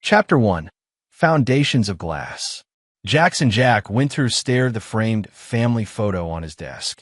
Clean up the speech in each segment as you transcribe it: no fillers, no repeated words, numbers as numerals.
Chapter 1. Foundations of Glass. Jackson Jack Winters stared at the framed family photo on his desk,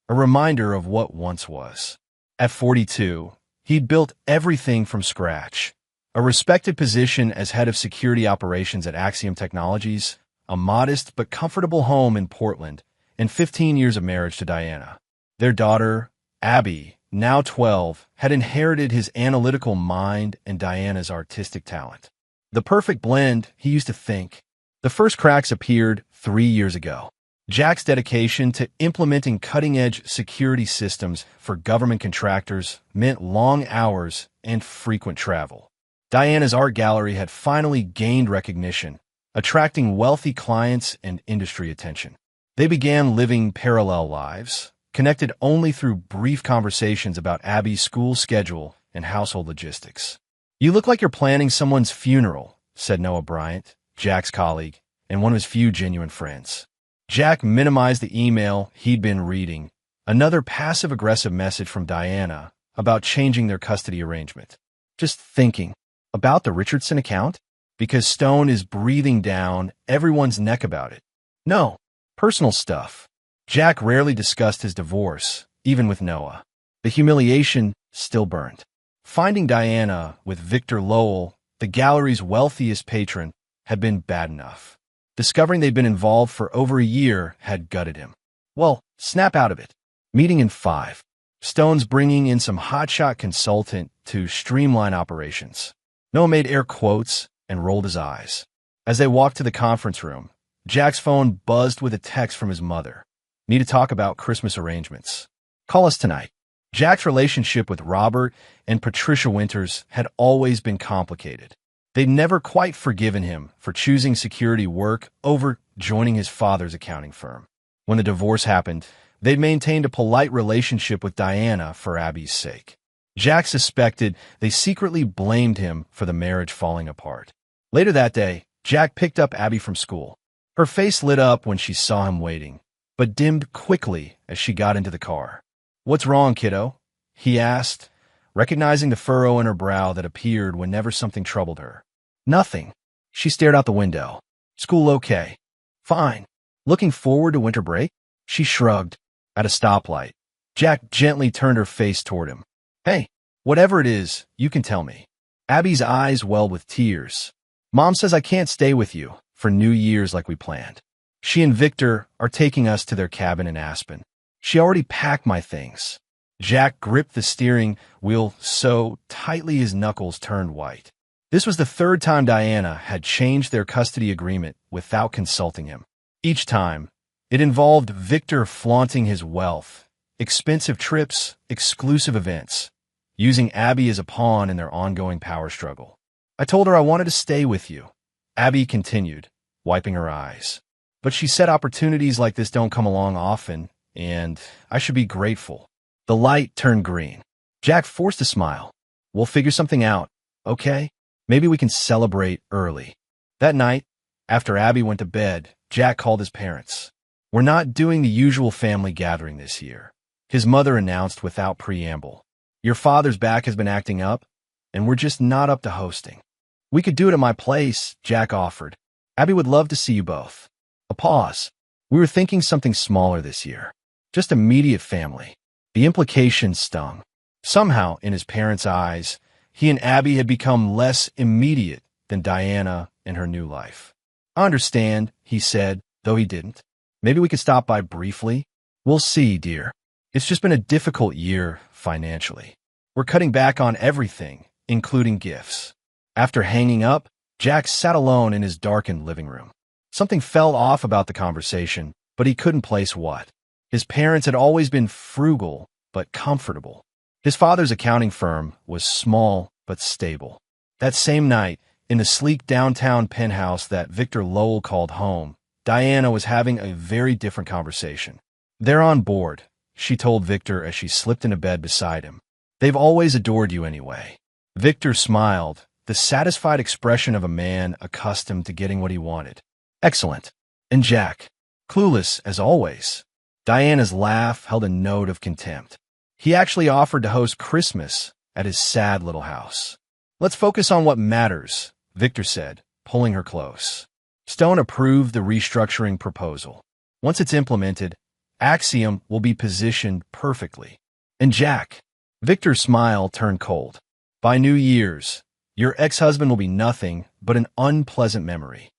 a reminder of what once was. At 42, he'd built everything from scratch. A respected position as head of security operations at Axiom Technologies, a modest but comfortable home in Portland, and 15 years of marriage to Diana. Their daughter, Abby, now 12, had inherited his analytical mind and Diana's artistic talent. The perfect blend, he used to think. The first cracks appeared 3 years ago. Jack's dedication to implementing cutting-edge security systems for government contractors meant long hours and frequent travel. Diana's art gallery had finally gained recognition, attracting wealthy clients and industry attention. They began living parallel lives, connected only through brief conversations about Abby's school schedule and household logistics. "You look like you're planning someone's funeral," said Noah Bryant, Jack's colleague, and one of his few genuine friends. Jack minimized the email he'd been reading, another passive-aggressive message from Diana about changing their custody arrangement. "Just thinking about the Richardson account? Because Stone is breathing down everyone's neck about it." "No, personal stuff." Jack rarely discussed his divorce, even with Noah. The humiliation still burned. Finding Diana with Victor Lowell, the gallery's wealthiest patron, had been bad enough. Discovering they'd been involved for over a year had gutted him. Well, snap out of it. Meeting in 5. Stone's bringing in some hotshot consultant to streamline operations. Noah made air quotes and rolled his eyes. As they walked to the conference room, Jack's phone buzzed with a text from his mother. "Need to talk about Christmas arrangements. Call us tonight." Jack's relationship with Robert and Patricia Winters had always been complicated. They'd never quite forgiven him for choosing security work over joining his father's accounting firm. When the divorce happened, they'd maintained a polite relationship with Diana for Abby's sake. Jack suspected they secretly blamed him for the marriage falling apart. Later that day, Jack picked up Abby from school. Her face lit up when she saw him waiting, but dimmed quickly as she got into the car. "What's wrong, kiddo?" he asked, recognizing the furrow in her brow that appeared whenever something troubled her. "Nothing." She stared out the window. "School okay?" "Fine." "Looking forward to winter break?" She shrugged. At a stoplight, Jack gently turned her face toward him. "Hey, whatever it is, you can tell me." Abby's eyes welled with tears. "Mom says I can't stay with you for New Year's like we planned. She and Victor are taking us to their cabin in Aspen. She already packed my things." Jack gripped the steering wheel so tightly his knuckles turned white. This was the third time Diana had changed their custody agreement without consulting him. Each time, it involved Victor flaunting his wealth, expensive trips, exclusive events, using Abby as a pawn in their ongoing power struggle. "I told her I wanted to stay with you," Abby continued, wiping her eyes. "But she said opportunities like this don't come along often, and I should be grateful." The light turned green. Jack forced a smile. "We'll figure something out, okay? Maybe we can celebrate early." That night, after Abby went to bed, Jack called his parents. "We're not doing the usual family gathering this year," his mother announced without preamble. "Your father's back has been acting up, and we're just not up to hosting." "We could do it at my place," Jack offered. "Abby would love to see you both." A pause. "We were thinking something smaller this year. Just immediate family." The implication stung. Somehow, in his parents' eyes, he and Abby had become less immediate than Diana and her new life. "I understand," he said, though he didn't. "Maybe we could stop by briefly." "We'll see, dear. It's just been a difficult year financially. We're cutting back on everything, including gifts." After hanging up, Jack sat alone in his darkened living room. Something felt off about the conversation, but he couldn't place what. His parents had always been frugal but comfortable. His father's accounting firm was small but stable. That same night, in the sleek downtown penthouse that Victor Lowell called home, Diana was having a very different conversation. "They're on board," she told Victor as she slipped into bed beside him. "They've always adored you anyway." Victor smiled, the satisfied expression of a man accustomed to getting what he wanted. "Excellent." And Jack, clueless as always. Diana's laugh held a note of contempt. "He actually offered to host Christmas at his sad little house." "Let's focus on what matters," Victor said, pulling her close. Stone approved the restructuring proposal. Once it's implemented, Axiom will be positioned perfectly. And Jack, Victor's smile turned cold. By New Year's, your ex-husband will be nothing but an unpleasant memory.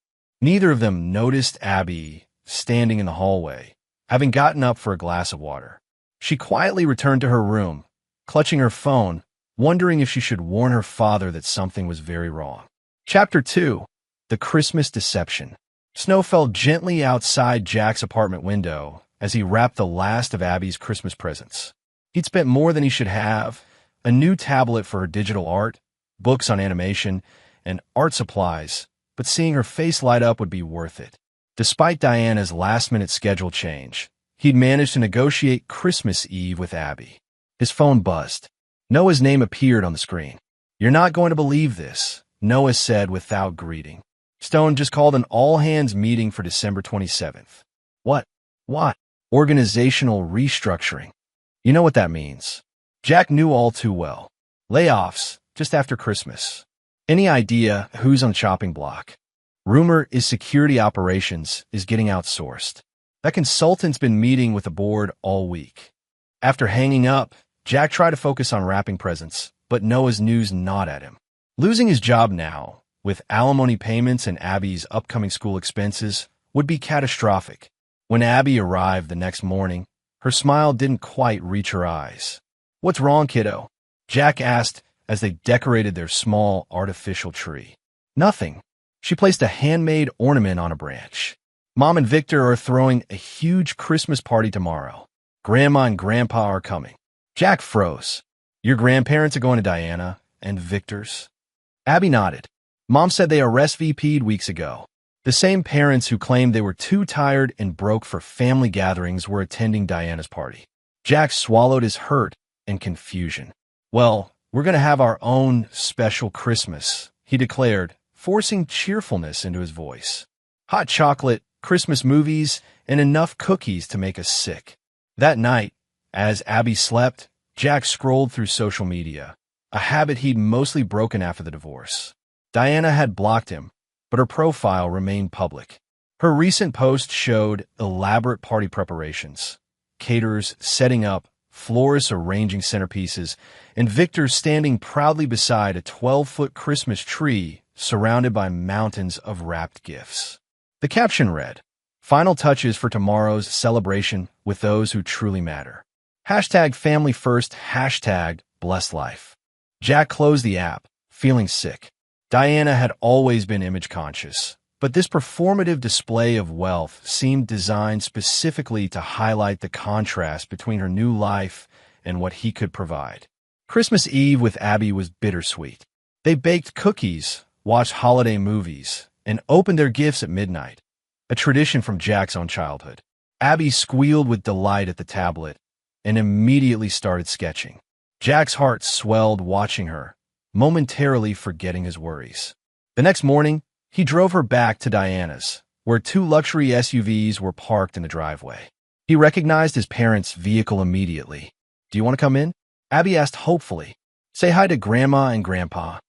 Neither of them noticed Abby standing in the hallway, having gotten up for a glass of water. She quietly returned to her room, clutching her phone, wondering if she should warn her father that something was very wrong. Chapter 2. The Christmas Deception. Snow fell gently outside Jack's apartment window as he wrapped the last of Abby's Christmas presents. He'd spent more than he should have: a new tablet for her digital art, books on animation, and art supplies, but seeing her face light up would be worth it. Despite Diana's last-minute schedule change, he'd managed to negotiate Christmas Eve with Abby. His phone buzzed. Noah's name appeared on the screen. "You're not going to believe this," Noah said without greeting. "Stone just called an all-hands meeting for December 27th. What? What? Organizational restructuring. You know what that means." Jack knew all too well. Layoffs just after Christmas. Any idea who's on the chopping block? Rumor is security operations is getting outsourced. That consultant's been meeting with the board all week. After hanging up, Jack tried to focus on wrapping presents, but Noah's news gnawed at him. Losing his job now, with alimony payments and Abby's upcoming school expenses, would be catastrophic. When Abby arrived the next morning, her smile didn't quite reach her eyes. "What's wrong, kiddo?" Jack asked as they decorated their small artificial tree. "Nothing." She placed a handmade ornament on a branch. "Mom and Victor are throwing a huge Christmas party tomorrow. Grandma and Grandpa are coming." Jack froze. "Your grandparents are going to Diana and Victor's?" Abby nodded. "Mom said they RSVP'd weeks ago. The same parents who claimed they were too tired and broke for family gatherings were attending Diana's party." Jack swallowed his hurt and confusion. "Well, we're going to have our own special Christmas," he declared, forcing cheerfulness into his voice. "Hot chocolate, Christmas movies, and enough cookies to make us sick." That night, as Abby slept, Jack scrolled through social media, a habit he'd mostly broken after the divorce. Diana had blocked him, but her profile remained public. Her recent post showed elaborate party preparations, caterers setting up, florists arranging centerpieces, and Victor standing proudly beside a 12-foot Christmas tree surrounded by mountains of wrapped gifts. The caption read, "Final touches for tomorrow's celebration with those who truly matter. Hashtag family first, hashtag blessed life." Jack closed the app, feeling sick. Diana had always been image conscious, but this performative display of wealth seemed designed specifically to highlight the contrast between her new life and what he could provide. Christmas Eve with Abby was bittersweet. They baked cookies, watched holiday movies, and opened their gifts at midnight, a tradition from Jack's own childhood. Abby squealed with delight at the tablet and immediately started sketching. Jack's heart swelled watching her, momentarily forgetting his worries. The next morning, he drove her back to Diana's, where 2 luxury SUVs were parked in the driveway. He recognized his parents' vehicle immediately. "Do you want to come in?" Abby asked hopefully. "Say hi to Grandma and Grandpa."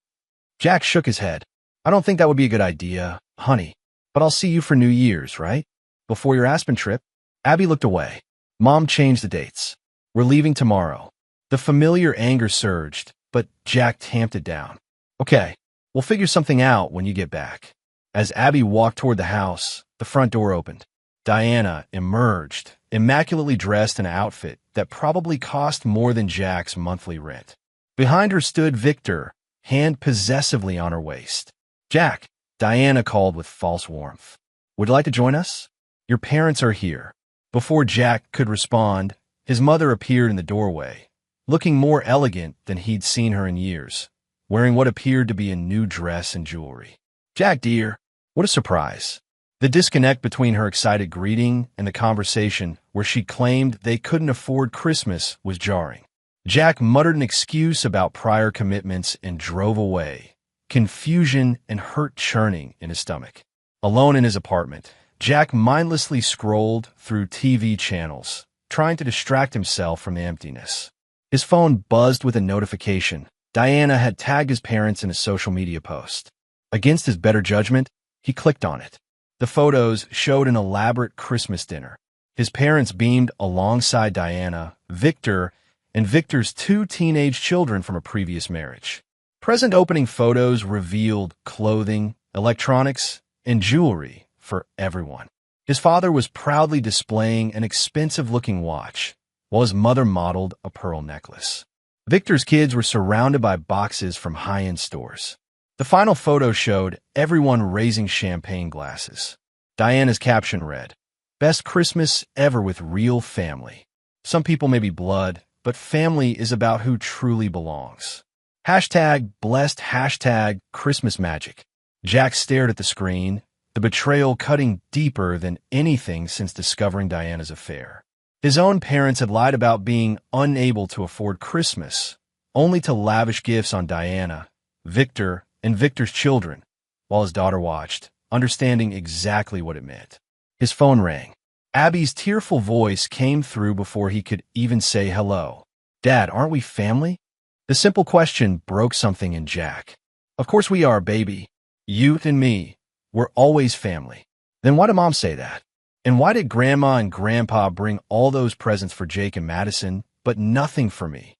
Jack shook his head. "I don't think that would be a good idea, honey, but I'll see you for New Year's, right? Before your Aspen trip?" Abby looked away. "Mom changed the dates. We're leaving tomorrow." The familiar anger surged, but Jack tamped it down. "Okay, we'll figure something out when you get back." As Abby walked toward the house, the front door opened. Diana emerged, immaculately dressed in an outfit that probably cost more than Jack's monthly rent. Behind her stood Victor, hand possessively on her waist. "Jack," Diana called with false warmth. "Would you like to join us? Your parents are here." Before Jack could respond, his mother appeared in the doorway, looking more elegant than he'd seen her in years, wearing what appeared to be a new dress and jewelry. "Jack, dear," what a surprise. The disconnect between her excited greeting and the conversation where she claimed they couldn't afford Christmas was jarring. Jack muttered an excuse about prior commitments and drove away, confusion and hurt churning in his stomach. Alone in his apartment, Jack mindlessly scrolled through TV channels, trying to distract himself from the emptiness. His phone buzzed with a notification. Diana had tagged his parents in a social media post. Against his better judgment, he clicked on it. The photos showed an elaborate Christmas dinner. His parents beamed alongside Diana, Victor, and Victor's two teenage children from a previous marriage. Present opening photos revealed clothing, electronics, and jewelry for everyone. His father was proudly displaying an expensive-looking watch, while his mother modeled a pearl necklace. Victor's kids were surrounded by boxes from high-end stores. The final photo showed everyone raising champagne glasses. Diana's caption read, "Best Christmas ever with real family. Some people may be blood, but family is about who truly belongs." Hashtag blessed, hashtag Christmas magic. Jack stared at the screen, the betrayal cutting deeper than anything since discovering Diana's affair. His own parents had lied about being unable to afford Christmas, only to lavish gifts on Diana, Victor, and Victor's children, while his daughter watched, understanding exactly what it meant. His phone rang. Abby's tearful voice came through before he could even say hello. "Dad, aren't we family?" The simple question broke something in Jack. "Of course we are, baby. You and me. We're always family." Then why did Mom say that? And why did Grandma and Grandpa bring all those presents for Jake and Madison, but nothing for me?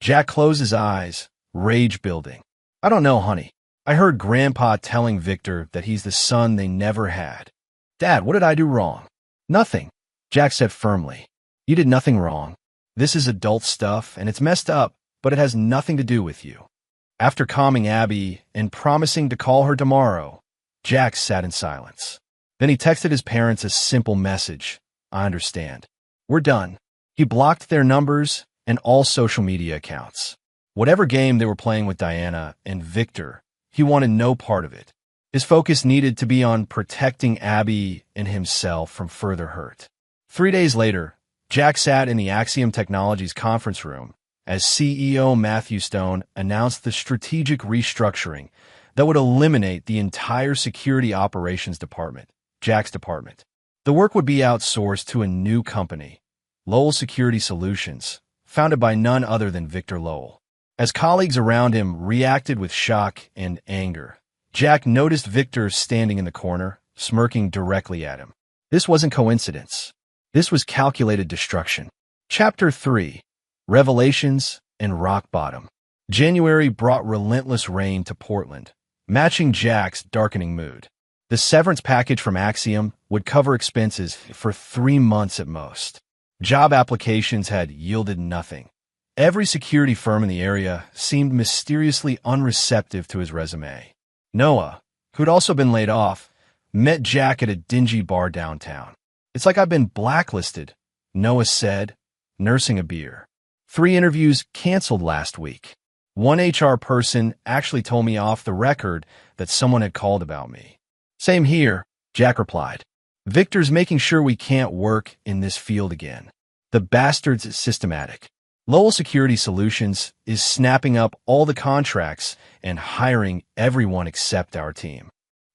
Jack closed his eyes, rage building. "I don't know, honey. I heard Grandpa telling Victor that he's the son they never had." "Dad, what did I do wrong?" "Nothing," Jack said firmly. "You did nothing wrong. This is adult stuff, and it's messed up, but it has nothing to do with you." After calming Abby and promising to call her tomorrow, Jack sat in silence. Then he texted his parents a simple message. "I understand. We're done." He blocked their numbers and all social media accounts. Whatever game they were playing with Diana and Victor, he wanted no part of it. His focus needed to be on protecting Abby and himself from further hurt. 3 days later, Jack sat in the Axiom Technologies conference room as CEO Matthew Stone announced the strategic restructuring that would eliminate the entire security operations department, Jack's department. The work would be outsourced to a new company, Lowell Security Solutions, founded by none other than Victor Lowell. As colleagues around him reacted with shock and anger, Jack noticed Victor standing in the corner, smirking directly at him. This wasn't coincidence. This was calculated destruction. Chapter 3. Revelations and Rock Bottom. January brought relentless rain to Portland, matching Jack's darkening mood. The severance package from Axiom would cover expenses for 3 months at most. Job applications had yielded nothing. Every security firm in the area seemed mysteriously unreceptive to his resume. Noah, who'd also been laid off, met Jack at a dingy bar downtown. "It's like I've been blacklisted," Noah said, nursing a beer. 3 interviews canceled last week. One HR person actually told me off the record that someone had called about me. "Same here," Jack replied. "Victor's making sure we can't work in this field again. The bastard's systematic. Lowell Security Solutions is snapping up all the contracts and hiring everyone except our team."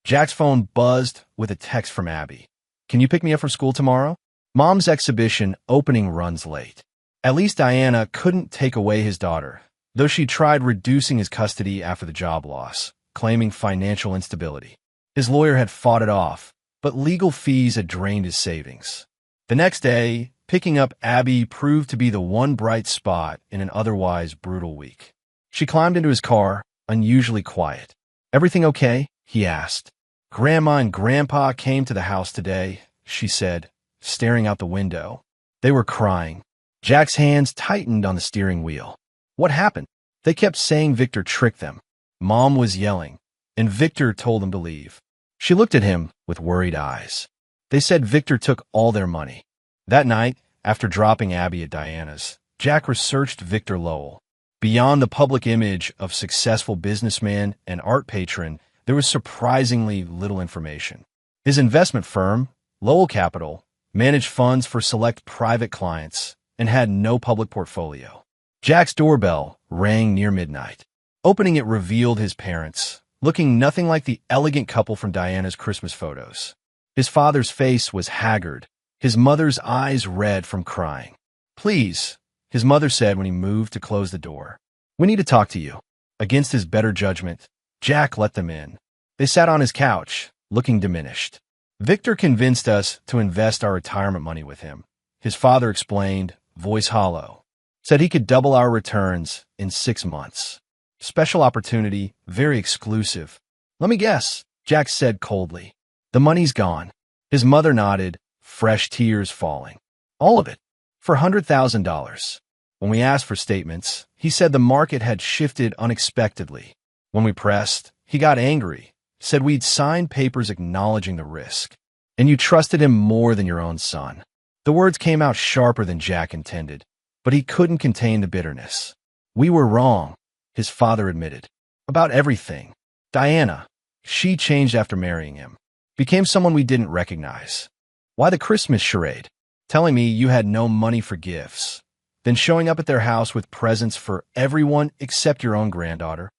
Jack's phone buzzed with a text from Abby. "Can you pick me up from school tomorrow? Mom's exhibition opening runs late." At least Diana couldn't take away his daughter, though she tried reducing his custody after the job loss, claiming financial instability. His lawyer had fought it off, but legal fees had drained his savings. The next day, picking up Abby proved to be the one bright spot in an otherwise brutal week. She climbed into his car, unusually quiet. "Everything okay?" he asked. "Grandma and Grandpa came to the house today," she said, staring out the window. They were crying. Jack's hands tightened on the steering wheel. What happened? They kept saying Victor tricked them. Mom was yelling, and Victor told them to leave. She looked at him with worried eyes. They said Victor took all their money. That night, after dropping Abby at Diana's, Jack researched Victor Lowell. Beyond the public image of successful businessman and art patron, there was surprisingly little information. His investment firm, Lowell Capital, managed funds for select private clients and had no public portfolio. Jack's doorbell rang near midnight. Opening it revealed his parents, looking nothing like the elegant couple from Diana's Christmas photos. His father's face was haggard, his mother's eyes red from crying. "Please," his mother said when he moved to close the door. "We need to talk to you." Against his better judgment, Jack let them in. They sat on his couch, looking diminished. Victor convinced us to invest our retirement money with him. His father explained, voice hollow. Said he could double our returns in 6 months. Special opportunity, very exclusive. Let me guess, Jack said coldly. The money's gone. His mother nodded, fresh tears falling. All of it, for $100,000. When we asked for statements, he said the market had shifted unexpectedly. When we pressed, he got angry, said we'd signed papers acknowledging the risk. And you trusted him more than your own son. The words came out sharper than Jack intended, but he couldn't contain the bitterness. We were wrong, his father admitted. About everything. Diana, she changed after marrying him. Became someone we didn't recognize. Why the Christmas charade? Telling me you had no money for gifts. Then showing up at their house with presents for everyone except your own granddaughter.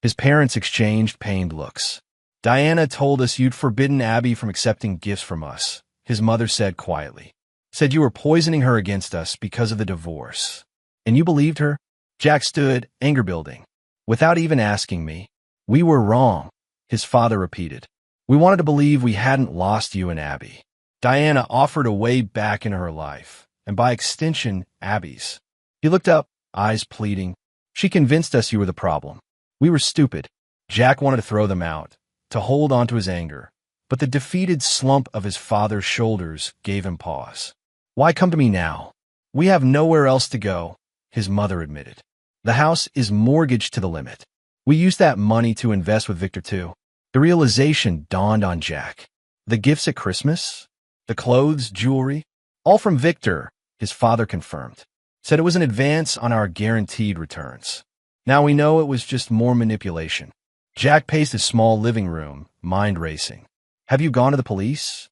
His parents exchanged pained looks. Diana told us you'd forbidden Abby from accepting gifts from us, his mother said quietly. Said you were poisoning her against us because of the divorce. And you believed her? Jack stood, anger building. Without even asking me. We were wrong, his father repeated. We wanted to believe we hadn't lost you and Abby. Diana offered a way back into her life, and by extension, Abby's. He looked up, eyes pleading. She convinced us you were the problem. We were stupid. Jack wanted to throw them out, to hold on to his anger, but the defeated slump of his father's shoulders gave him pause. Why come to me now? We have nowhere else to go, his mother admitted. The house is mortgaged to the limit. We used that money to invest with Victor too. The realization dawned on Jack. The gifts at Christmas? The clothes, jewelry? All from Victor, his father confirmed. Said it was an advance on our guaranteed returns. Now we know it was just more manipulation. Jack paced his small living room, mind racing. Have you gone to the police?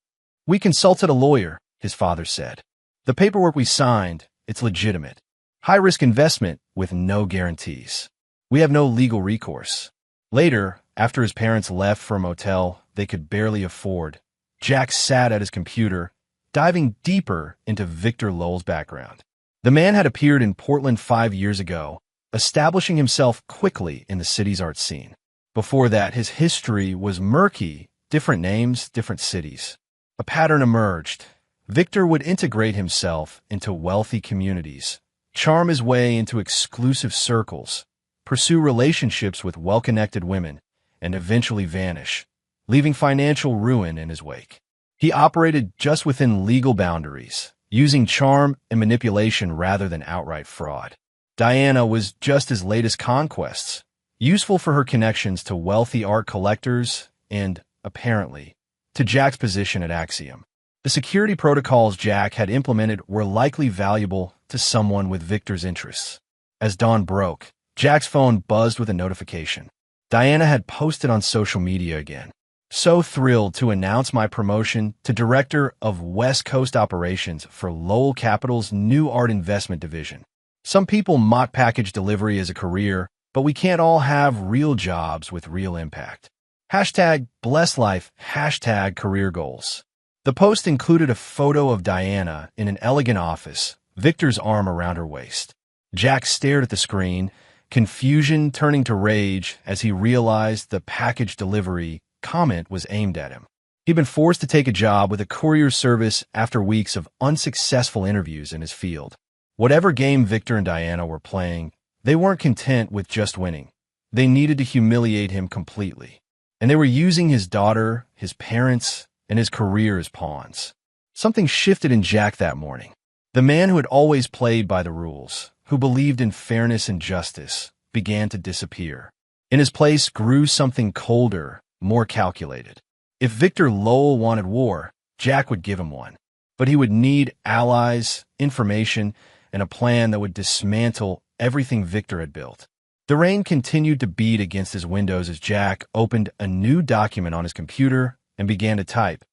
We consulted a lawyer, his father said. The paperwork we signed, it's legitimate. High-risk investment with no guarantees. We have no legal recourse. Later, after his parents left for a motel they could barely afford, Jack sat at his computer, diving deeper into Victor Lowell's background. The man had appeared in Portland 5 years ago, establishing himself quickly in the city's art scene. Before that, his history was murky, different names, different cities. A pattern emerged. Victor would integrate himself into wealthy communities, charm his way into exclusive circles, pursue relationships with well-connected women, and eventually vanish, leaving financial ruin in his wake. He operated just within legal boundaries, using charm and manipulation rather than outright fraud. Diana was just his latest conquests, useful for her connections to wealthy art collectors and, apparently, to Jack's position at Axiom. The security protocols Jack had implemented were likely valuable to someone with Victor's interests. As dawn broke, Jack's phone buzzed with a notification. Diana had posted on social media again. So thrilled to announce my promotion to Director of West Coast Operations for Lowell Capital's new art investment division. Some people mock package delivery as a career, but we can't all have real jobs with real impact. Hashtag bless life, hashtag career goals. The post included a photo of Diana in an elegant office, Victor's arm around her waist. Jack stared at the screen, confusion turning to rage as he realized the package delivery comment was aimed at him. He'd been forced to take a job with a courier service after weeks of unsuccessful interviews in his field. Whatever game Victor and Diana were playing, they weren't content with just winning. They needed to humiliate him completely. And they were using his daughter, his parents, and his career as pawns. Something shifted in Jack that morning. The man who had always played by the rules, who believed in fairness and justice, began to disappear. In his place grew something colder, more calculated. If Victor Lowell wanted war, Jack would give him one. But he would need allies, information, and a plan that would dismantle everything Victor had built. The rain continued to beat against his windows as Jack opened a new document on his computer and began to type.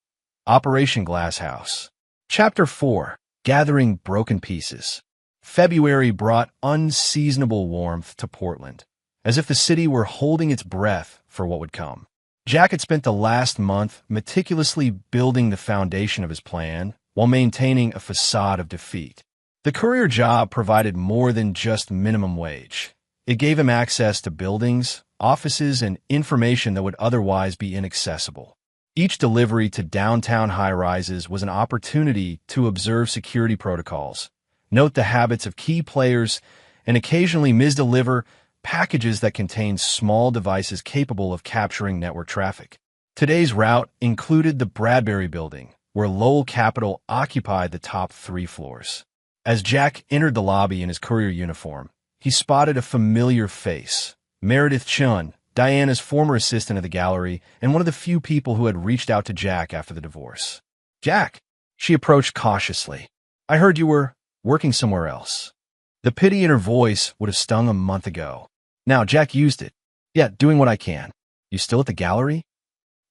Operation Glasshouse. Chapter 4. Gathering Broken Pieces. February brought unseasonable warmth to Portland, as if the city were holding its breath for what would come. Jack had spent the last month meticulously building the foundation of his plan while maintaining a facade of defeat. The courier job provided more than just minimum wage. It gave him access to buildings, offices, and information that would otherwise be inaccessible. Each delivery to downtown high-rises was an opportunity to observe security protocols, note the habits of key players, and occasionally misdeliver packages that contained small devices capable of capturing network traffic. Today's route included the Bradbury Building, where Lowell Capital occupied the top 3 floors. As Jack entered the lobby in his courier uniform, he spotted a familiar face, Meredith Chun, Diana's former assistant at the gallery and one of the few people who had reached out to Jack after the divorce. "Jack," she approached cautiously. "I heard you were working somewhere else." The pity in her voice would have stung a month ago. Now Jack used it. "Yeah, doing what I can." "You still at the gallery?"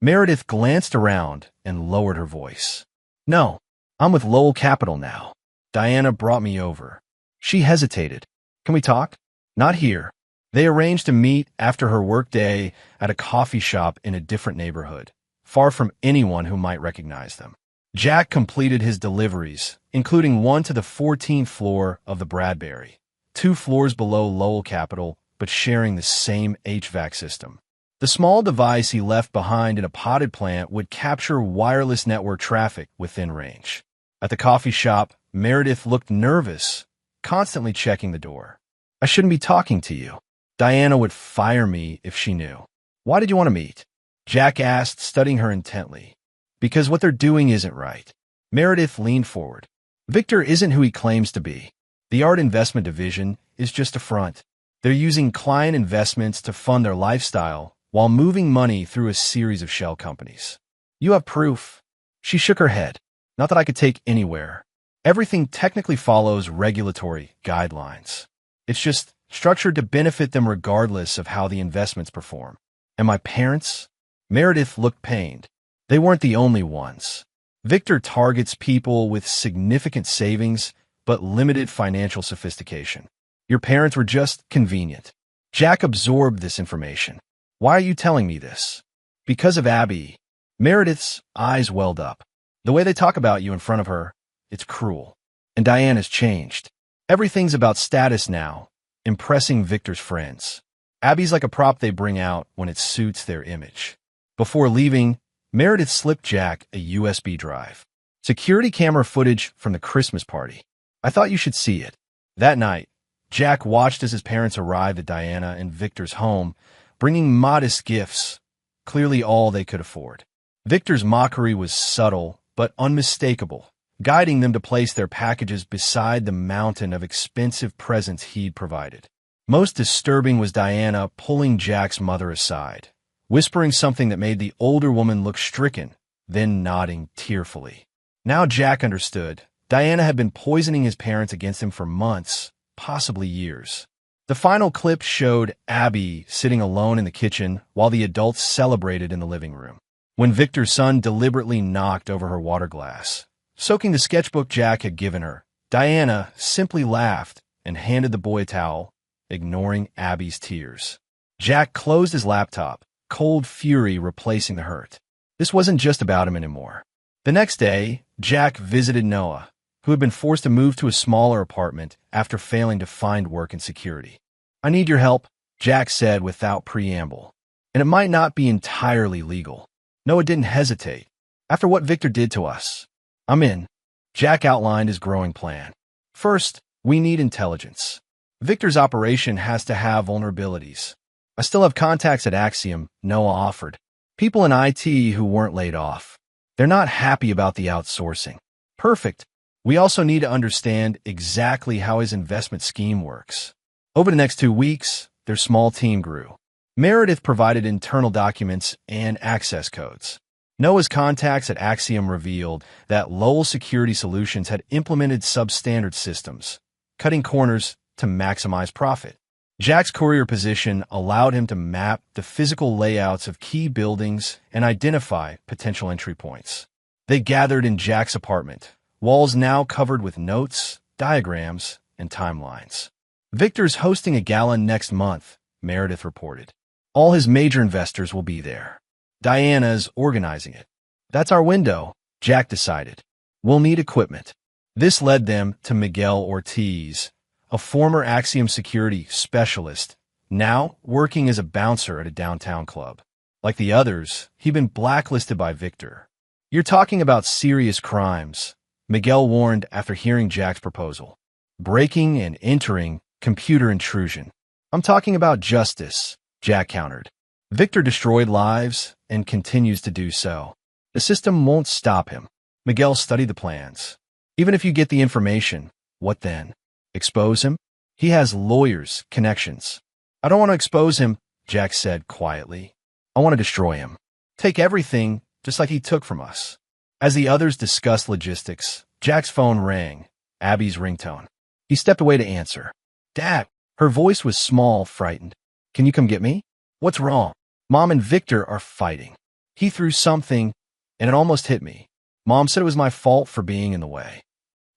Meredith glanced around and lowered her voice. "No, I'm with Lowell Capital now. Diana brought me over." She hesitated. "Can we talk?" "Not here." They arranged to meet after her workday at a coffee shop in a different neighborhood, far from anyone who might recognize them. Jack completed his deliveries, including one to the 14th floor of the Bradbury, 2 floors below Lowell Capital, but sharing the same HVAC system. The small device he left behind in a potted plant would capture wireless network traffic within range. At the coffee shop, Meredith looked nervous, constantly checking the door. "I shouldn't be talking to you. Diana would fire me if she knew." "Why did you want to meet?" Jack asked, studying her intently. "Because what they're doing isn't right." Meredith leaned forward. "Victor isn't who he claims to be. The art investment division is just a front. They're using client investments to fund their lifestyle while moving money through a series of shell companies." "You have proof?" She shook her head. "Not that I could take anywhere. Everything technically follows regulatory guidelines. It's just structured to benefit them regardless of how the investments perform." "And my parents?" Meredith looked pained. "They weren't the only ones. Victor targets people with significant savings but limited financial sophistication. Your parents were just convenient." Jack absorbed this information. "Why are you telling me this?" "Because of Abby." Meredith's eyes welled up. "The way they talk about you in front of her, it's cruel. And Diana's changed. Everything's about status now, impressing Victor's friends. Abby's like a prop they bring out when it suits their image." Before leaving, Meredith slipped Jack a USB drive. "Security camera footage from the Christmas party. I thought you should see it." That night, Jack watched as his parents arrived at Diana and Victor's home, bringing modest gifts, clearly all they could afford. Victor's mockery was subtle but unmistakable, guiding them to place their packages beside the mountain of expensive presents he'd provided. Most disturbing was Diana pulling Jack's mother aside, whispering something that made the older woman look stricken, then nodding tearfully. Now Jack understood. Diana had been poisoning his parents against him for months, possibly years. The final clip showed Abby sitting alone in the kitchen while the adults celebrated in the living room. When Victor's son deliberately knocked over her water glass, soaking the sketchbook Jack had given her, Diana simply laughed and handed the boy a towel, ignoring Abby's tears. Jack closed his laptop, cold fury replacing the hurt. This wasn't just about him anymore. The next day, Jack visited Noah, who had been forced to move to a smaller apartment after failing to find work in security. "I need your help," Jack said without preamble. "And it might not be entirely legal." Noah didn't hesitate. "After what Victor did to us, I'm in." Jack outlined his growing plan. "First, we need intelligence. Victor's operation has to have vulnerabilities. I still have contacts at Axiom," Noah offered. "People in IT who weren't laid off. They're not happy about the outsourcing." "Perfect. We also need to understand exactly how his investment scheme works." Over the next 2 weeks, their small team grew. Meredith provided internal documents and access codes. Noah's contacts at Axiom revealed that Lowell Security Solutions had implemented substandard systems, cutting corners to maximize profit. Jack's courier position allowed him to map the physical layouts of key buildings and identify potential entry points. They gathered in Jack's apartment, walls now covered with notes, diagrams, and timelines. "Victor's hosting a gala next month," Meredith reported. "All his major investors will be there. Diana's organizing it." "That's our window," Jack decided. "We'll need equipment." This led them to Miguel Ortiz, a former Axiom security specialist, now working as a bouncer at a downtown club. Like the others, he'd been blacklisted by Victor. You're talking about serious crimes, Miguel warned after hearing Jack's proposal. Breaking and entering, computer intrusion. I'm talking about justice, Jack countered. Victor destroyed lives and continues to do so. The system won't stop him. Miguel studied the plans. Even if you get the information, what then? Expose him? He has lawyers, connections. I don't want to expose him, Jack said quietly. I want to destroy him. Take everything, just like he took from us. As the others discussed logistics, Jack's phone rang, Abby's ringtone. He stepped away to answer. Dad, her voice was small, frightened. Can you come get me? What's wrong? Mom and Victor are fighting. He threw something, and it almost hit me. Mom said it was my fault for being in the way.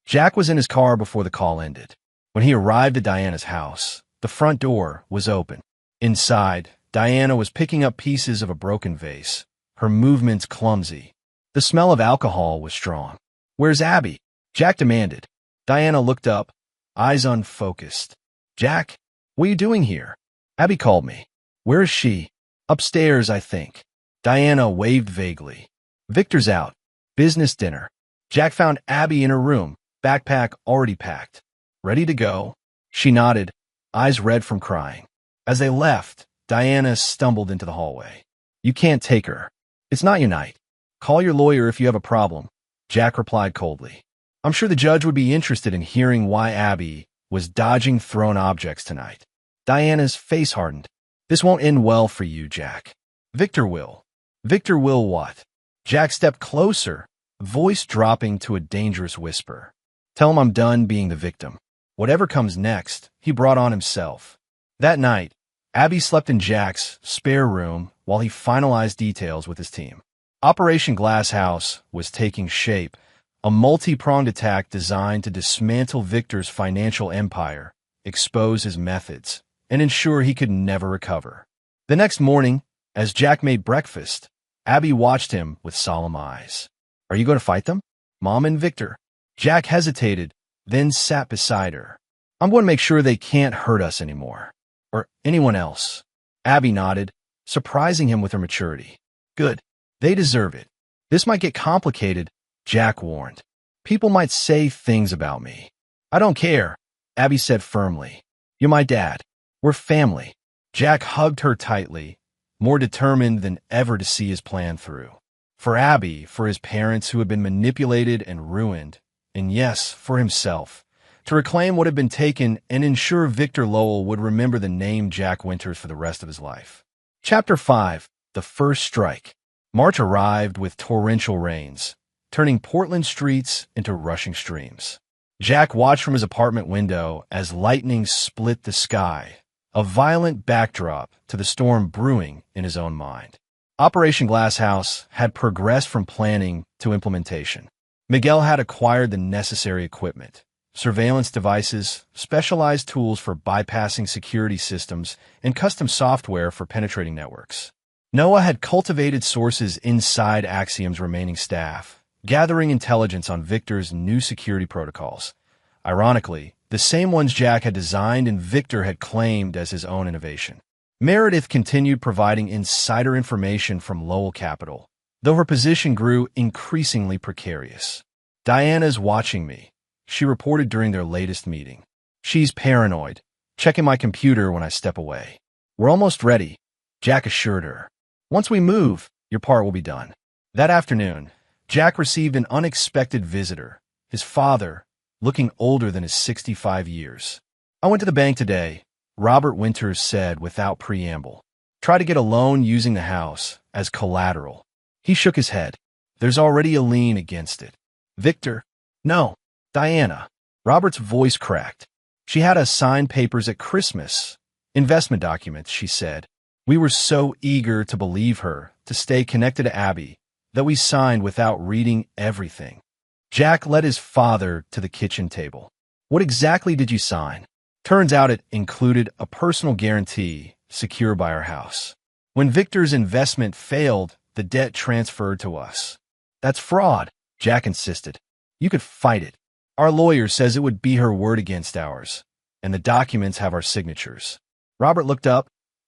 Jack was in his car before the call ended. When he arrived at Diana's house, the front door was open. Inside, Diana was picking up pieces of a broken vase, her movements clumsy. The smell of alcohol was strong. Where's Abby? Jack demanded. Diana looked up, eyes unfocused. Jack, what are you doing here? Abby called me. Where is she? Upstairs, I think. Diana waved vaguely. Victor's out. Business dinner. Jack found Abby in her room, backpack already packed. Ready to go? She nodded, eyes red from crying. As they left, Diana stumbled into the hallway. You can't take her. It's not your night. Call your lawyer if you have a problem, Jack replied coldly. I'm sure the judge would be interested in hearing why Abby was dodging thrown objects tonight. Diana's face hardened. This won't end well for you, Jack. Victor will. Victor will what? Jack stepped closer, voice dropping to a dangerous whisper. Tell him I'm done being the victim. Whatever comes next, he brought on himself. That night, Abby slept in Jack's spare room while he finalized details with his team. Operation Glass House was taking shape, a multi-pronged attack designed to dismantle Victor's financial empire, expose his methods, and ensure he could never recover. The next morning, as Jack made breakfast, Abby watched him with solemn eyes. Are you going to fight them? Mom and Victor. Jack hesitated, then sat beside her. I'm going to make sure they can't hurt us anymore. Or anyone else. Abby nodded, surprising him with her maturity. Good. They deserve it. This might get complicated, Jack warned. People might say things about me. I don't care, Abby said firmly. You're my dad. We're family. Jack hugged her tightly, more determined than ever to see his plan through. For Abby, for his parents who had been manipulated and ruined, and yes, for himself, to reclaim what had been taken and ensure Victor Lowell would remember the name Jack Winters for the rest of his life. Chapter 5. The First Strike. March arrived with torrential rains, turning Portland streets into rushing streams. Jack watched from his apartment window as lightning split the sky, a violent backdrop to the storm brewing in his own mind. Operation Glass House had progressed from planning to implementation. Miguel had acquired the necessary equipment, surveillance devices, specialized tools for bypassing security systems, and custom software for penetrating networks. Noah had cultivated sources inside Axiom's remaining staff, gathering intelligence on Victor's new security protocols. Ironically, the same ones Jack had designed and Victor had claimed as his own innovation. Meredith continued providing insider information from Lowell Capital, though her position grew increasingly precarious. Diana's watching me, she reported during their latest meeting. She's paranoid, checking my computer when I step away. We're almost ready, Jack assured her. Once we move, your part will be done. That afternoon, Jack received an unexpected visitor, his father, looking older than his 65 years. I went to the bank today, Robert Winters said without preamble. Try to get a loan using the house as collateral. He shook his head. There's already a lien against it. Victor? No. Diana. Robert's voice cracked. She had us sign papers at Christmas. Investment documents, she said. We were so eager to believe her, to stay connected to Abby, that we signed without reading everything. Jack led his father to the kitchen table. What exactly did you sign? Turns out it included a personal guarantee secured by our house. When Victor's investment failed, the debt transferred to us. That's fraud, Jack insisted. You could fight it. Our lawyer says it would be her word against ours, and the documents have our signatures. Robert looked up,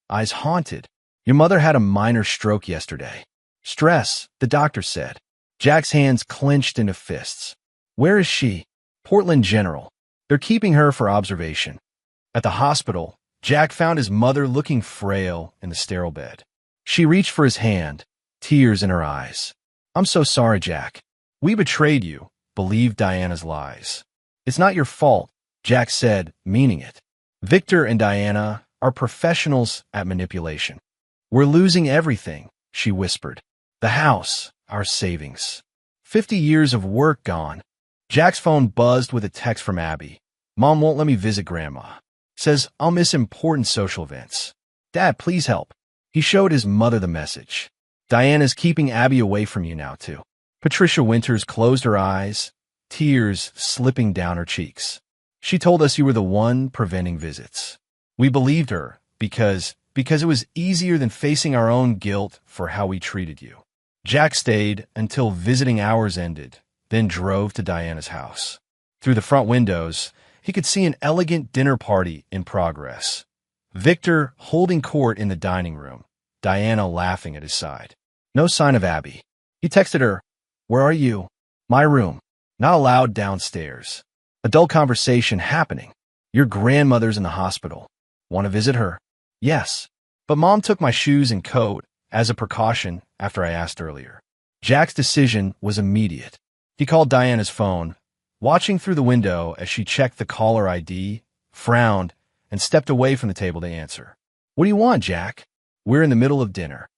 eyes haunted. Your mother had a minor stroke yesterday. Stress, the doctor said. Jack's hands clenched into fists. Where is she? Portland General. They're keeping her for observation. At the hospital, Jack found his mother looking frail in the sterile bed. She reached for his hand, tears in her eyes. I'm so sorry, Jack. We betrayed you, believed Diana's lies. It's not your fault, Jack said, meaning it. Victor and Diana are professionals at manipulation. We're losing everything, she whispered. The house, our savings. 50 years of work gone. Jack's phone buzzed with a text from Abby. Mom won't let me visit Grandma. Says I'll miss important social events. Dad, please help. He showed his mother the message. Diana's keeping Abby away from you now, too. Patricia Winters closed her eyes, tears slipping down her cheeks. She told us you were the one preventing visits. We believed her because it was easier than facing our own guilt for how we treated you. Jack stayed until visiting hours ended, then drove to Diana's house. Through the front windows, he could see an elegant dinner party in progress. Victor holding court in the dining room, Diana laughing at his side. No sign of Abby. He texted her, "Where are you?" "My room." Not allowed downstairs. Adult conversation happening. "Your grandmother's in the hospital. Want to visit her?" "Yes. But Mom took my shoes and coat as a precaution after I asked earlier." Jack's decision was immediate. He called Diana's phone, watching through the window as she checked the caller ID, frowned, and stepped away from the table to answer. "What do you want, Jack?" "We're in the middle of dinner."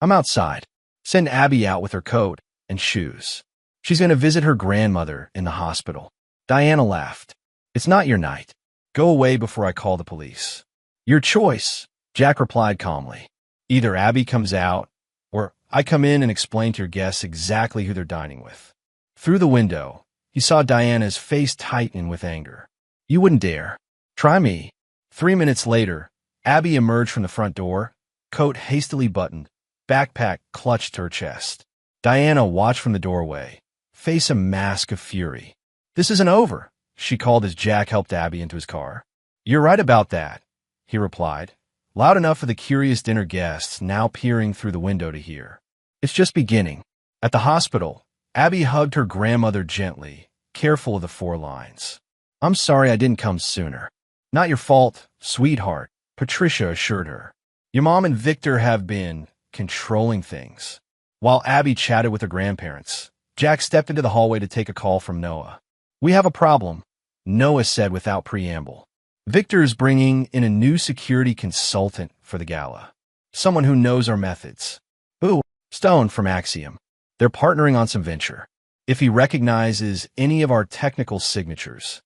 "I'm outside. Send Abby out with her coat and shoes. She's going to visit her grandmother in the hospital." Diana laughed. "It's not your night. Go away before I call the police." "Your choice," Jack replied calmly. "Either Abby comes out, or I come in and explain to your guests exactly who they're dining with." Through the window, he saw Diana's face tighten with anger. "You wouldn't dare. Try me." 3 minutes later, Abby emerged from the front door, coat hastily buttoned, backpack clutched to her chest. Diana watched from the doorway, face a mask of fury. "This isn't over," she called as Jack helped Abby into his car. "You're right about that," he replied, loud enough for the curious dinner guests now peering through the window to hear. "It's just beginning." At the hospital, Abby hugged her grandmother gently, careful of the 4 lines. "I'm sorry I didn't come sooner." "Not your fault, sweetheart," Patricia assured her. "Your mom and Victor have been controlling things." While Abby chatted with her grandparents, Jack stepped into the hallway to take a call from Noah. "We have a problem," Noah said without preamble. "Victor's bringing in a new security consultant for the gala. Someone who knows our methods." "Ooh, Stone from Axiom. They're partnering on some venture. If he recognizes any of our technical signatures."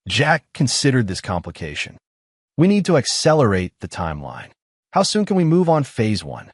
Jack considered this complication. "We need to accelerate the timeline. How soon can we move on phase 1?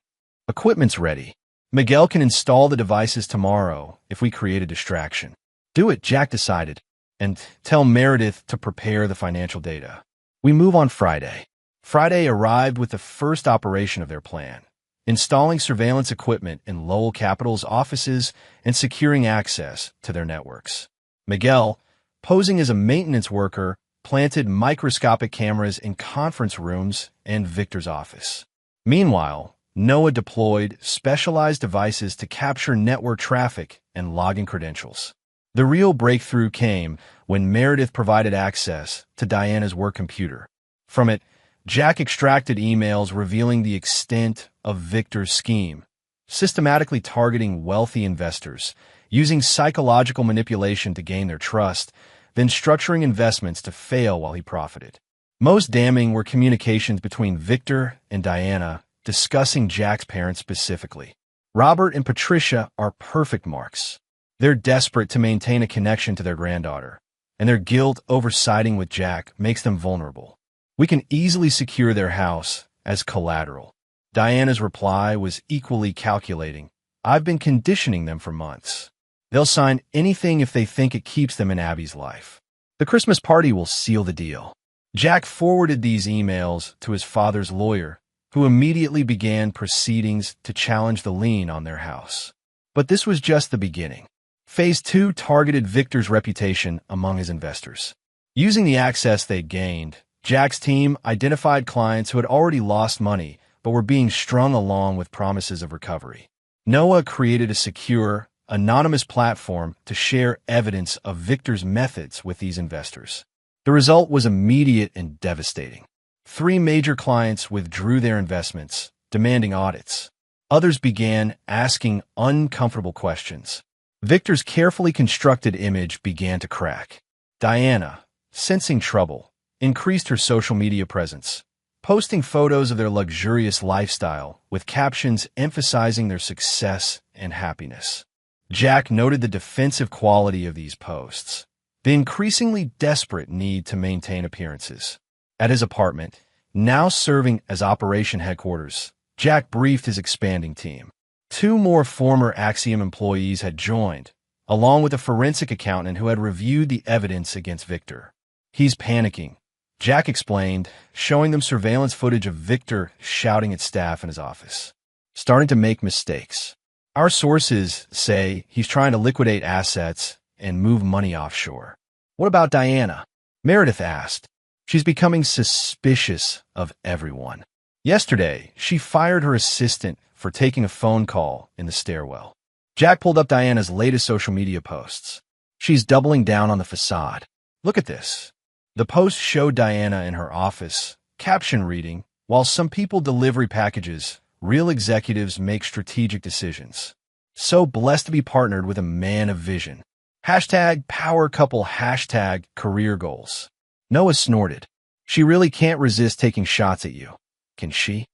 Equipment's ready. Miguel can install the devices tomorrow if we create a distraction." "Do it," Jack decided, "and tell Meredith to prepare the financial data. We move on Friday." Friday arrived with the first operation of their plan, installing surveillance equipment in Lowell Capital's offices and securing access to their networks. Miguel, posing as a maintenance worker, planted microscopic cameras in conference rooms and Victor's office. Meanwhile, Noah deployed specialized devices to capture network traffic and login credentials. The real breakthrough came when Meredith provided access to Diana's work computer. From it, Jack extracted emails revealing the extent of Victor's scheme, systematically targeting wealthy investors, using psychological manipulation to gain their trust, then structuring investments to fail while he profited. Most damning were communications between Victor and Diana discussing Jack's parents specifically. Robert and Patricia are perfect marks. They're desperate to maintain a connection to their granddaughter, and their guilt over siding with Jack makes them vulnerable. "We can easily secure their house as collateral." Diana's reply was equally calculating. "I've been conditioning them for months. They'll sign anything if they think it keeps them in Abby's life. The Christmas party will seal the deal." Jack forwarded these emails to his father's lawyer, who immediately began proceedings to challenge the lien on their house. But this was just the beginning. Phase 2 targeted Victor's reputation among his investors. Using the access they'd gained, Jack's team identified clients who had already lost money but were being strung along with promises of recovery. Noah created a secure, anonymous platform to share evidence of Victor's methods with these investors. The result was immediate and devastating. 3 major clients withdrew their investments, demanding audits. Others began asking uncomfortable questions. Victor's carefully constructed image began to crack. Diana, sensing trouble, increased her social media presence, posting photos of their luxurious lifestyle with captions emphasizing their success and happiness. Jack noted the defensive quality of these posts, the increasingly desperate need to maintain appearances. At his apartment, now serving as operation headquarters, Jack briefed his expanding team. 2 more former Axiom employees had joined, along with a forensic accountant who had reviewed the evidence against Victor. "He's panicking," Jack explained, showing them surveillance footage of Victor shouting at staff in his office. "Starting to make mistakes. Our sources say he's trying to liquidate assets and move money offshore." "What about Diana?" Meredith asked. "She's becoming suspicious of everyone. Yesterday, she fired her assistant for taking a phone call in the stairwell." Jack pulled up Diana's latest social media posts. "She's doubling down on the facade. Look at this." The post showed Diana in her office, caption reading, "While some people deliver packages, real executives make strategic decisions. So blessed to be partnered with a man of vision. Hashtag power couple, hashtag career goals." Noah snorted. "She really can't resist taking shots at you, can she?"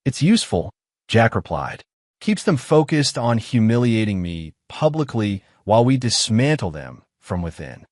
"It's useful," Jack replied. "Keeps them focused on humiliating me publicly while we dismantle them from within."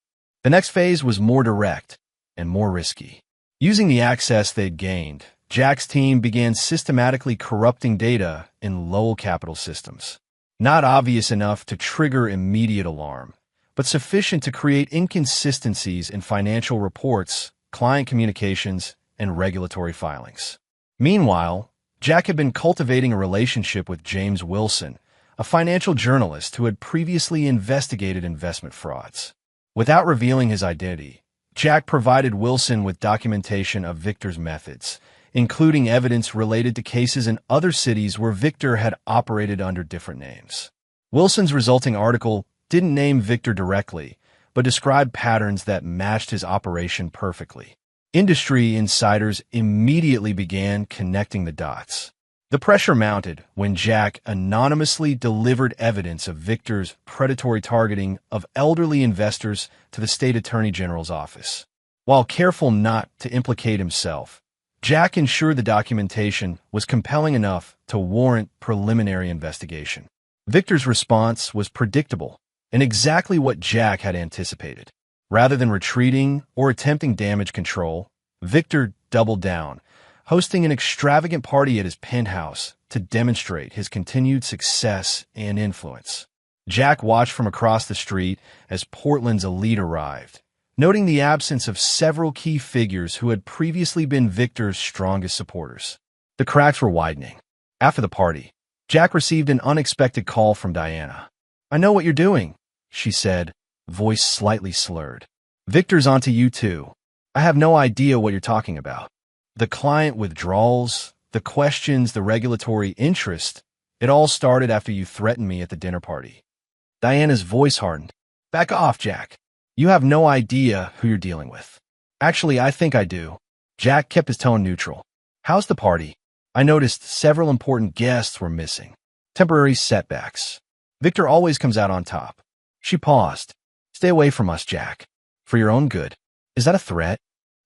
The next phase was more direct and more risky. Using the access they'd gained, Jack's team began systematically corrupting data in Lowell Capital systems. Not obvious enough to trigger immediate alarm, but sufficient to create inconsistencies in financial reports, client communications, and regulatory filings. Meanwhile, Jack had been cultivating a relationship with James Wilson, a financial journalist who had previously investigated investment frauds. Without revealing his identity, Jack provided Wilson with documentation of Victor's methods, including evidence related to cases in other cities where Victor had operated under different names. Wilson's resulting article didn't name Victor directly, but described patterns that matched his operation perfectly. Industry insiders immediately began connecting the dots. The pressure mounted when Jack anonymously delivered evidence of Victor's predatory targeting of elderly investors to the state attorney general's office. While careful not to implicate himself, Jack ensured the documentation was compelling enough to warrant preliminary investigation. Victor's response was predictable and exactly what Jack had anticipated. Rather than retreating or attempting damage control, Victor doubled down, hosting an extravagant party at his penthouse to demonstrate his continued success and influence. Jack watched from across the street as Portland's elite arrived, noting the absence of several key figures who had previously been Victor's strongest supporters. The cracks were widening. After the party, Jack received an unexpected call from Diana. "I know what you're doing," she said, voice slightly slurred. "Victor's onto you too. I have no idea what you're talking about. The client withdrawals, the questions, the regulatory interest, it all started after you threatened me at the dinner party." Diana's voice hardened. "Back off, Jack. You have no idea who you're dealing with." "Actually, I think I do." Jack kept his tone neutral. "How's the party? I noticed several important guests were missing. Temporary setbacks. Victor always comes out on top." She paused. "Stay away from us, Jack. For your own good." "Is that a threat?"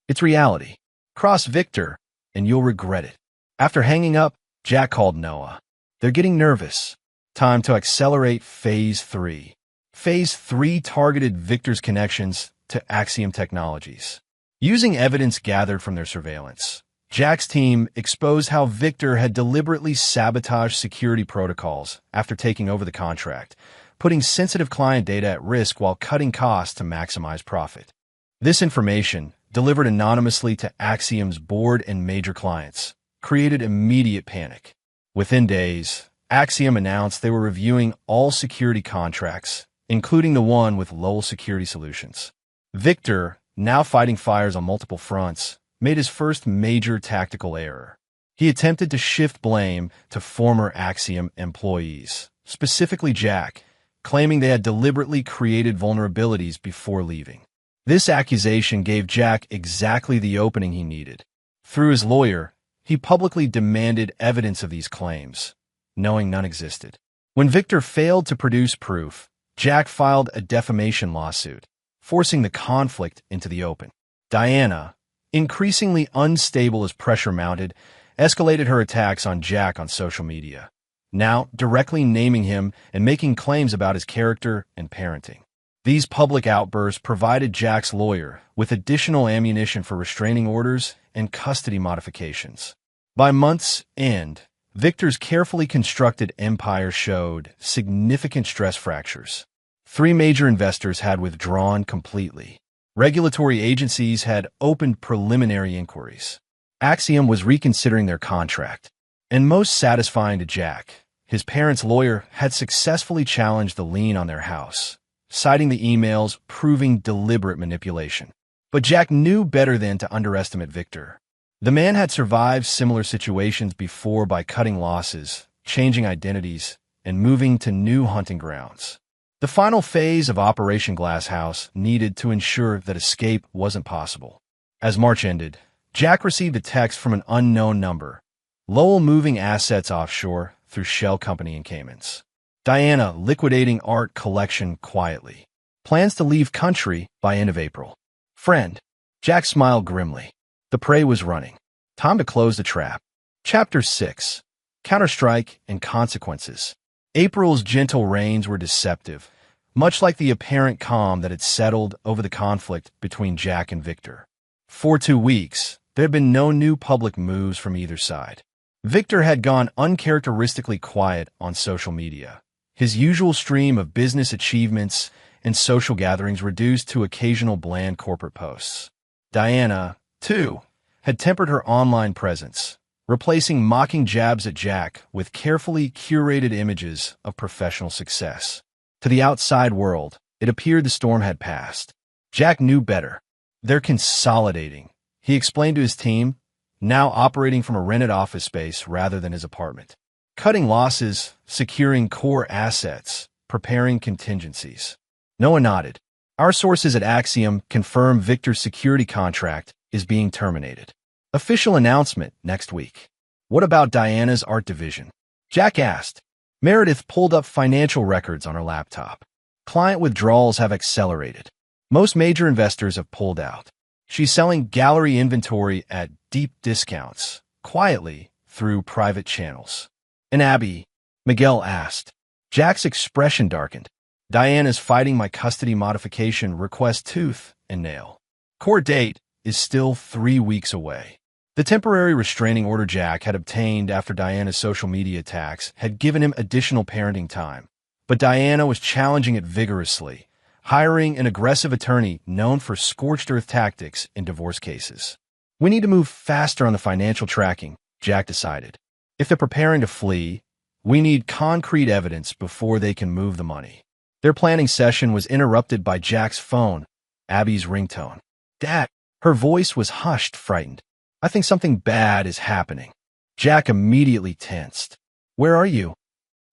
"It's reality. Cross Victor, and you'll regret it." After hanging up, Jack called Noah. "They're getting nervous. Time to accelerate Phase 3. Phase 3 targeted Victor's connections to Axiom Technologies. Using evidence gathered from their surveillance, Jack's team exposed how Victor had deliberately sabotaged security protocols after taking over the contract, putting sensitive client data at risk while cutting costs to maximize profit. This information, delivered anonymously to Axiom's board and major clients, created immediate panic. Within days, Axiom announced they were reviewing all security contracts, including the one with Lowell Security Solutions. Victor, now fighting fires on multiple fronts, made his first major tactical error. He attempted to shift blame to former Axiom employees, specifically Jack, claiming they had deliberately created vulnerabilities before leaving. This accusation gave Jack exactly the opening he needed. Through his lawyer, he publicly demanded evidence of these claims, knowing none existed. When Victor failed to produce proof, Jack filed a defamation lawsuit, forcing the conflict into the open. Diana, increasingly unstable as pressure mounted, escalated her attacks on Jack on social media, now directly naming him and making claims about his character and parenting. These public outbursts provided Jack's lawyer with additional ammunition for restraining orders and custody modifications. By month's end, Victor's carefully constructed empire showed significant stress fractures. 3 major investors had withdrawn completely. Regulatory agencies had opened preliminary inquiries. Axiom was reconsidering their contract. And most satisfying to Jack, his parents' lawyer had successfully challenged the lien on their house, citing the emails proving deliberate manipulation. But Jack knew better than to underestimate Victor. The man had survived similar situations before by cutting losses, changing identities, and moving to new hunting grounds. The final phase of Operation Glasshouse needed to ensure that escape wasn't possible. As March ended, Jack received a text from an unknown number, Lowell moving assets offshore through shell company in Caymans. Diana liquidating art collection quietly. Plans to leave country by end of April. Friend. Jack smiled grimly. The prey was running. Time to close the trap. Chapter 6. Counterstrike and Consequences. April's gentle rains were deceptive, much like the apparent calm that had settled over the conflict between Jack and Victor. For 2 weeks, there had been no new public moves from either side. Victor had gone uncharacteristically quiet on social media, his usual stream of business achievements and social gatherings reduced to occasional bland corporate posts. Diana, too, had tempered her online presence, replacing mocking jabs at Jack with carefully curated images of professional success. To the outside world, it appeared the storm had passed. Jack knew better. They're consolidating, he explained to his team, now operating from a rented office space rather than his apartment. Cutting losses, securing core assets, preparing contingencies. Noah nodded. Our sources at Axiom confirm Victor's security contract is being terminated. Official announcement next week. What about Diana's art division? Jack asked. Meredith pulled up financial records on her laptop. Client withdrawals have accelerated. Most major investors have pulled out. She's selling gallery inventory at deep discounts, quietly, through private channels. And Abby? Miguel asked. Jack's expression darkened. Diana's fighting my custody modification request tooth and nail. Court date is still 3 weeks away. The temporary restraining order Jack had obtained after Diana's social media attacks had given him additional parenting time, but Diana was challenging it vigorously, hiring an aggressive attorney known for scorched earth tactics in divorce cases. We need to move faster on the financial tracking, Jack decided. If they're preparing to flee, we need concrete evidence before they can move the money. Their planning session was interrupted by Jack's phone, Abby's ringtone. Dad, her voice was hushed, frightened. I think something bad is happening. Jack immediately tensed. Where are you?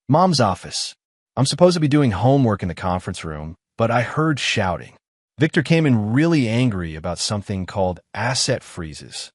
Mom's office. I'm supposed to be doing homework in the conference room, but I heard shouting. Victor came in really angry about something called asset freezes.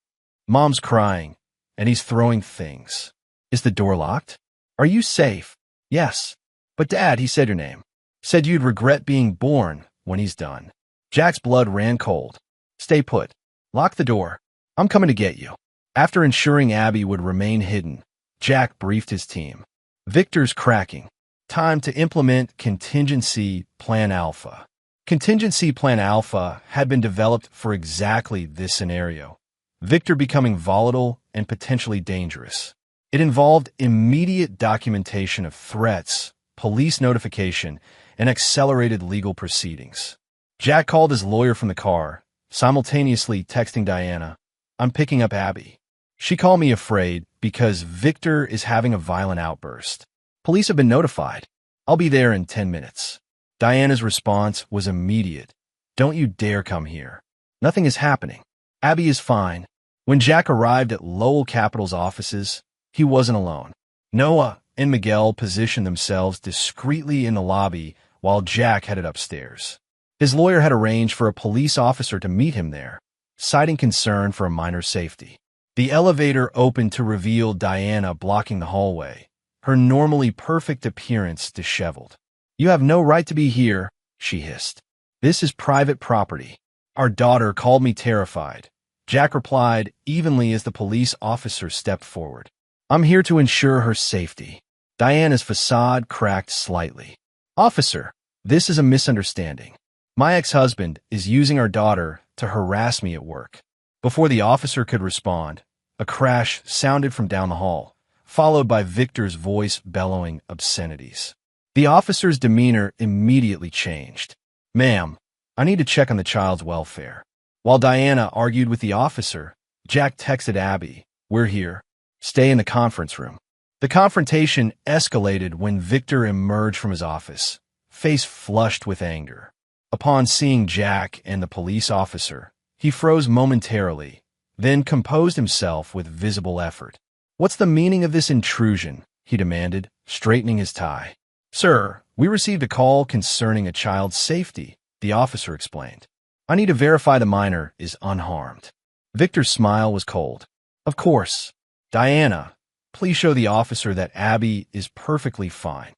Mom's crying, and he's throwing things. Is the door locked? Are you safe? Yes. But Dad, he said your name. Said you'd regret being born when he's done. Jack's blood ran cold. Stay put. Lock the door. I'm coming to get you. After ensuring Abby would remain hidden, Jack briefed his team. Victor's cracking. Time to implement Contingency Plan Alpha. Contingency Plan Alpha had been developed for exactly this scenario. Victor becoming volatile and potentially dangerous. It involved immediate documentation of threats, police notification, and accelerated legal proceedings. Jack called his lawyer from the car, simultaneously texting Diana, I'm picking up Abby. She called me afraid because Victor is having a violent outburst. Police have been notified. I'll be there in 10 minutes. Diana's response was immediate. Don't you dare come here. Nothing is happening. Abby is fine. When Jack arrived at Lowell Capital's offices, he wasn't alone. Noah and Miguel positioned themselves discreetly in the lobby while Jack headed upstairs. His lawyer had arranged for a police officer to meet him there, citing concern for a minor's safety. The elevator opened to reveal Diana blocking the hallway, her normally perfect appearance disheveled. "You have no right to be here," she hissed. "This is private property." "Our daughter called me terrified," Jack replied evenly as the police officer stepped forward. "I'm here to ensure her safety." Diana's facade cracked slightly. "Officer, this is a misunderstanding. My ex-husband is using our daughter to harass me at work." Before the officer could respond, a crash sounded from down the hall, followed by Victor's voice bellowing obscenities. The officer's demeanor immediately changed. "Ma'am, I need to check on the child's welfare." While Diana argued with the officer, Jack texted Abby, "We're here. Stay in the conference room." The confrontation escalated when Victor emerged from his office, face flushed with anger. Upon seeing Jack and the police officer, he froze momentarily, then composed himself with visible effort. "What's the meaning of this intrusion?" he demanded, straightening his tie. "Sir, we received a call concerning a child's safety," the officer explained. "I need to verify the minor is unharmed." Victor's smile was cold. "Of course. Diana, please show the officer that Abby is perfectly fine."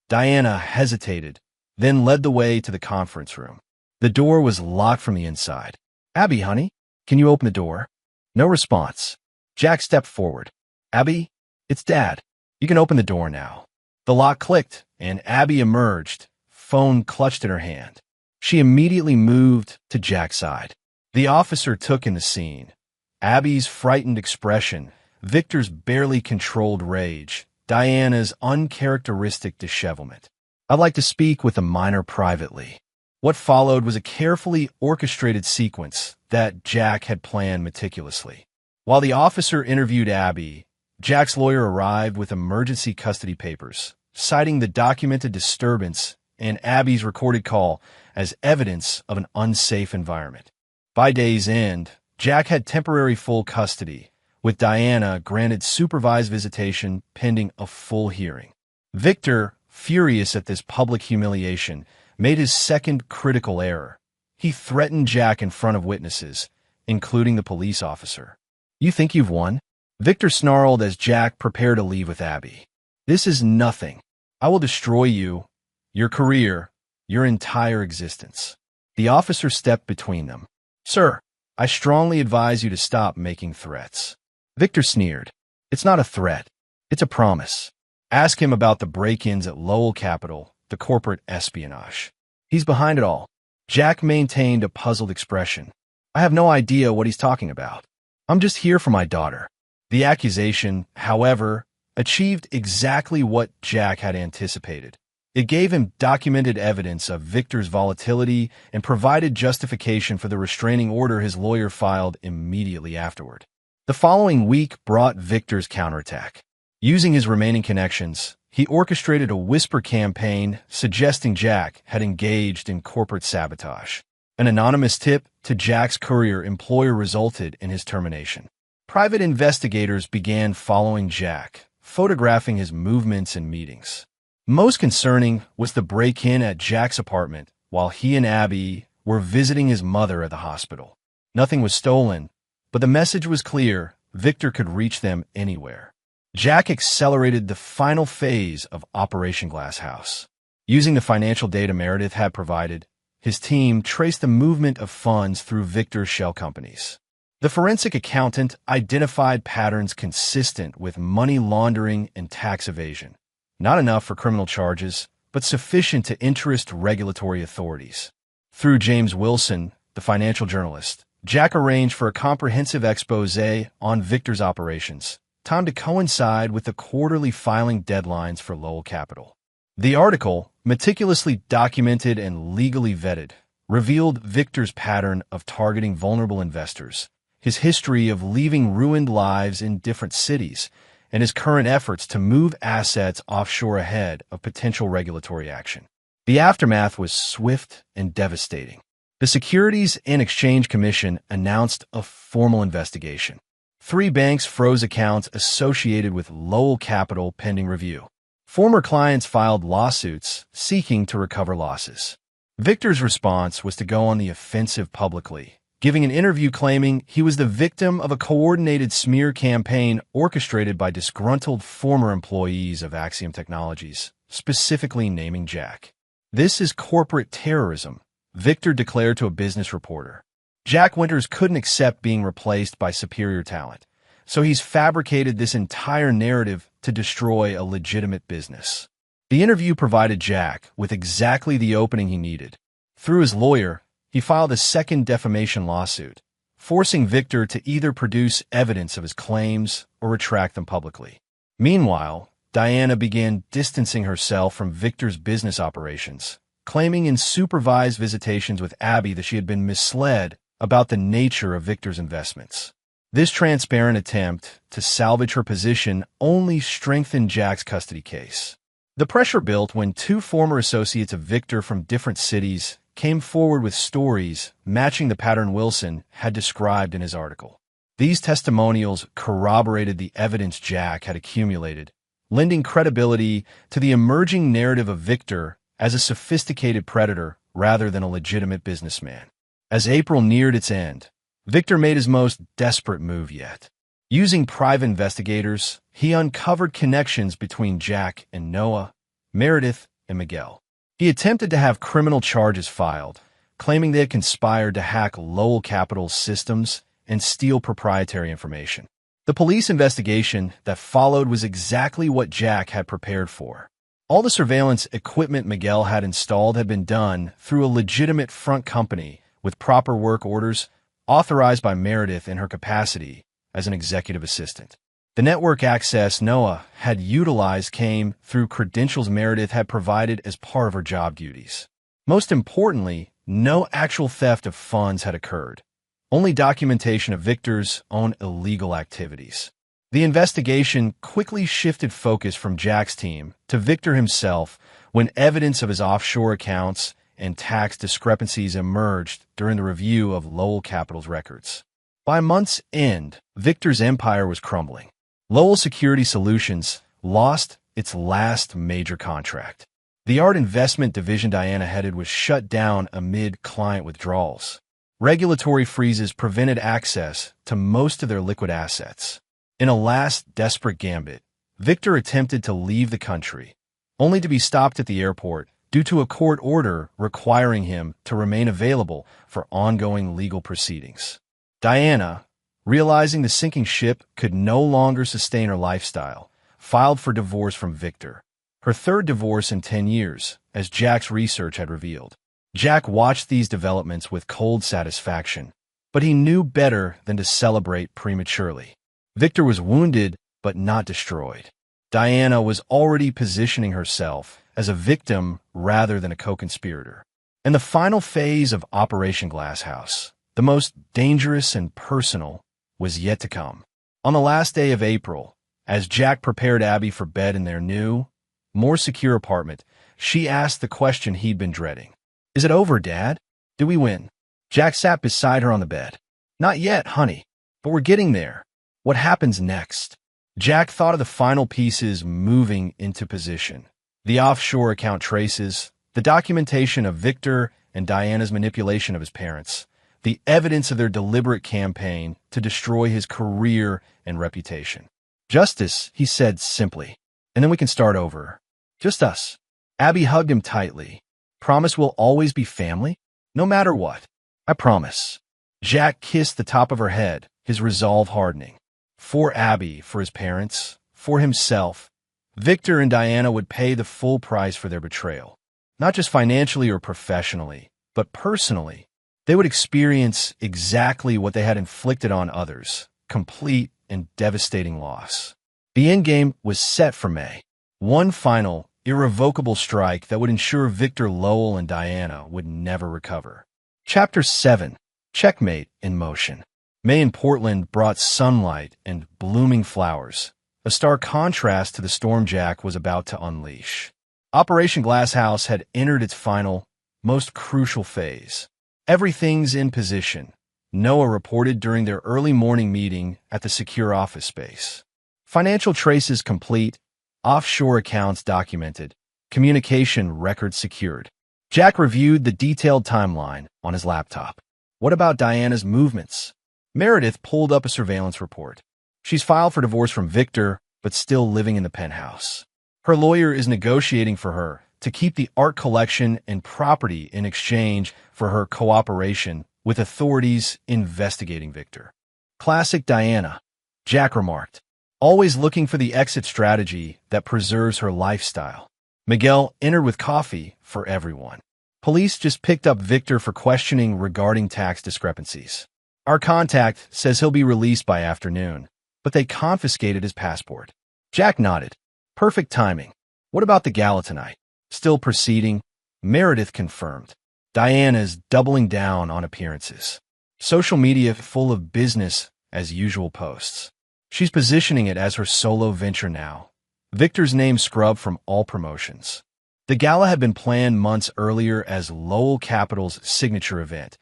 Diana hesitated, then led the way to the conference room. The door was locked from the inside. "Abby, honey, can you open the door?" No response. Jack stepped forward. "Abby, it's Dad. You can open the door now." The lock clicked, and Abby emerged, phone clutched in her hand. She immediately moved to Jack's side. The officer took in the scene. Abby's frightened expression, Victor's barely controlled rage, Diana's uncharacteristic dishevelment. "I'd like to speak with the minor privately." What followed was a carefully orchestrated sequence that Jack had planned meticulously. While the officer interviewed Abby, Jack's lawyer arrived with emergency custody papers, citing the documented disturbance and Abby's recorded call as evidence of an unsafe environment. By day's end, Jack had temporary full custody, with Diana granted supervised visitation pending a full hearing. Victor, furious at this public humiliation, made his second critical error. He threatened Jack in front of witnesses, including the police officer. "You think you've won?" Victor snarled as Jack prepared to leave with Abby. "This is nothing. I will destroy you, your career, your entire existence." The officer stepped between them. "Sir, I strongly advise you to stop making threats." Victor sneered. "It's not a threat. It's a promise. Ask him about the break-ins at Lowell Capital, the corporate espionage. He's behind it all." Jack maintained a puzzled expression. "I have no idea what he's talking about. I'm just here for my daughter." The accusation, however, achieved exactly what Jack had anticipated. It gave him documented evidence of Victor's volatility and provided justification for the restraining order his lawyer filed immediately afterward. The following week brought Victor's counterattack. Using his remaining connections, he orchestrated a whisper campaign suggesting Jack had engaged in corporate sabotage. An anonymous tip to Jack's courier employer resulted in his termination. Private investigators began following Jack, photographing his movements and meetings. Most concerning was the break-in at Jack's apartment while he and Abby were visiting his mother at the hospital. Nothing was stolen, but the message was clear: Victor could reach them anywhere. Jack accelerated the final phase of Operation Glass House. Using the financial data Meredith had provided, his team traced the movement of funds through Victor's shell companies. The forensic accountant identified patterns consistent with money laundering and tax evasion. Not enough for criminal charges, but sufficient to interest regulatory authorities. Through James Wilson, the financial journalist, Jack arranged for a comprehensive expose on Victor's operations, timed to coincide with the quarterly filing deadlines for Lowell Capital. The article, meticulously documented and legally vetted, revealed Victor's pattern of targeting vulnerable investors, his history of leaving ruined lives in different cities, and his current efforts to move assets offshore ahead of potential regulatory action. The aftermath was swift and devastating. The Securities and Exchange Commission announced a formal investigation. 3 banks froze accounts associated with Lowell Capital pending review. Former clients filed lawsuits seeking to recover losses. Victor's response was to go on the offensive publicly, giving an interview claiming he was the victim of a coordinated smear campaign orchestrated by disgruntled former employees of Axiom Technologies, specifically naming Jack. "This is corporate terrorism," Victor declared to a business reporter. Jack Winters couldn't accept being replaced by superior talent, so he's fabricated this entire narrative to destroy a legitimate business. The interview provided Jack with exactly the opening he needed. Through his lawyer, he filed a second defamation lawsuit, forcing Victor to either produce evidence of his claims or retract them publicly. Meanwhile, Diana began distancing herself from Victor's business operations, claiming in supervised visitations with Abby that she had been misled about the nature of Victor's investments. This transparent attempt to salvage her position only strengthened Jack's custody case. The pressure built when 2 former associates of Victor from different cities came forward with stories matching the pattern Wilson had described in his article. These testimonials corroborated the evidence Jack had accumulated, lending credibility to the emerging narrative of Victor as a sophisticated predator rather than a legitimate businessman. As April neared its end, Victor made his most desperate move yet. Using private investigators, he uncovered connections between Jack and Noah, Meredith, and Miguel. He attempted to have criminal charges filed, claiming they had conspired to hack Lowell Capital's systems and steal proprietary information. The police investigation that followed was exactly what Jack had prepared for. All the surveillance equipment Miguel had installed had been done through a legitimate front company with proper work orders authorized by Meredith in her capacity as an executive assistant. The network access Noah had utilized came through credentials Meredith had provided as part of her job duties. Most importantly, no actual theft of funds had occurred, only documentation of Victor's own illegal activities. The investigation quickly shifted focus from Jack's team to Victor himself when evidence of his offshore accounts and tax discrepancies emerged during the review of Lowell Capital's records. By month's end, Victor's empire was crumbling. Lowell Security Solutions lost its last major contract. The art investment division Diana headed was shut down amid client withdrawals. Regulatory freezes prevented access to most of their liquid assets. In a last desperate gambit, Victor attempted to leave the country, only to be stopped at the airport due to a court order requiring him to remain available for ongoing legal proceedings. Diana, realizing the sinking ship could no longer sustain her lifestyle, filed for divorce from Victor, her 3rd divorce in 10 years, as Jack's research had revealed. Jack watched these developments with cold satisfaction, but he knew better than to celebrate prematurely. Victor was wounded, but not destroyed. Diana was already positioning herself as a victim rather than a co-conspirator. And the final phase of Operation Glasshouse, the most dangerous and personal, was yet to come. On the last day of April, as Jack prepared Abby for bed in their new, more secure apartment, she asked the question he'd been dreading. "Is it over, Dad? Did we win?" Jack sat beside her on the bed. "Not yet, honey, but we're getting there. What happens next?" Jack thought of the final pieces moving into position. The offshore account traces, the documentation of Victor and Diana's manipulation of his parents, the evidence of their deliberate campaign to destroy his career and reputation. "Justice," he said simply, "and then we can start over. Just us." Abby hugged him tightly. "Promise we'll always be family? No matter what. I promise." Jack kissed the top of her head, his resolve hardening. For Abby, for his parents, for himself, Victor and Diana would pay the full price for their betrayal. Not just financially or professionally, but personally. They would experience exactly what they had inflicted on others, complete and devastating loss. The endgame was set for May. One final, irrevocable strike that would ensure Victor Lowell and Diana would never recover. Chapter 7. Checkmate in Motion. May in Portland brought sunlight and blooming flowers, a stark contrast to the storm Jack was about to unleash. Operation Glasshouse had entered its final, most crucial phase. Everything's in position. Noah reported during their early morning meeting at the secure office space. Financial traces complete, offshore accounts documented, communication records secured. Jack reviewed the detailed timeline on his laptop. What about Diana's movements? Meredith pulled up a surveillance report. She's filed for divorce from Victor, but still living in the penthouse. Her lawyer is negotiating for her to keep the art collection and property in exchange for her cooperation with authorities investigating Victor. Classic Diana, Jack remarked, always looking for the exit strategy that preserves her lifestyle. Miguel entered with coffee for everyone. Police just picked up Victor for questioning regarding tax discrepancies. Our contact says he'll be released by afternoon, but they confiscated his passport. Jack nodded. Perfect timing. What about the gala tonight? Still proceeding? Meredith confirmed. Diana's doubling down on appearances. Social media full of business as usual posts. She's positioning it as her solo venture now. Victor's name scrubbed from all promotions. The gala had been planned months earlier as Lowell Capital's signature event,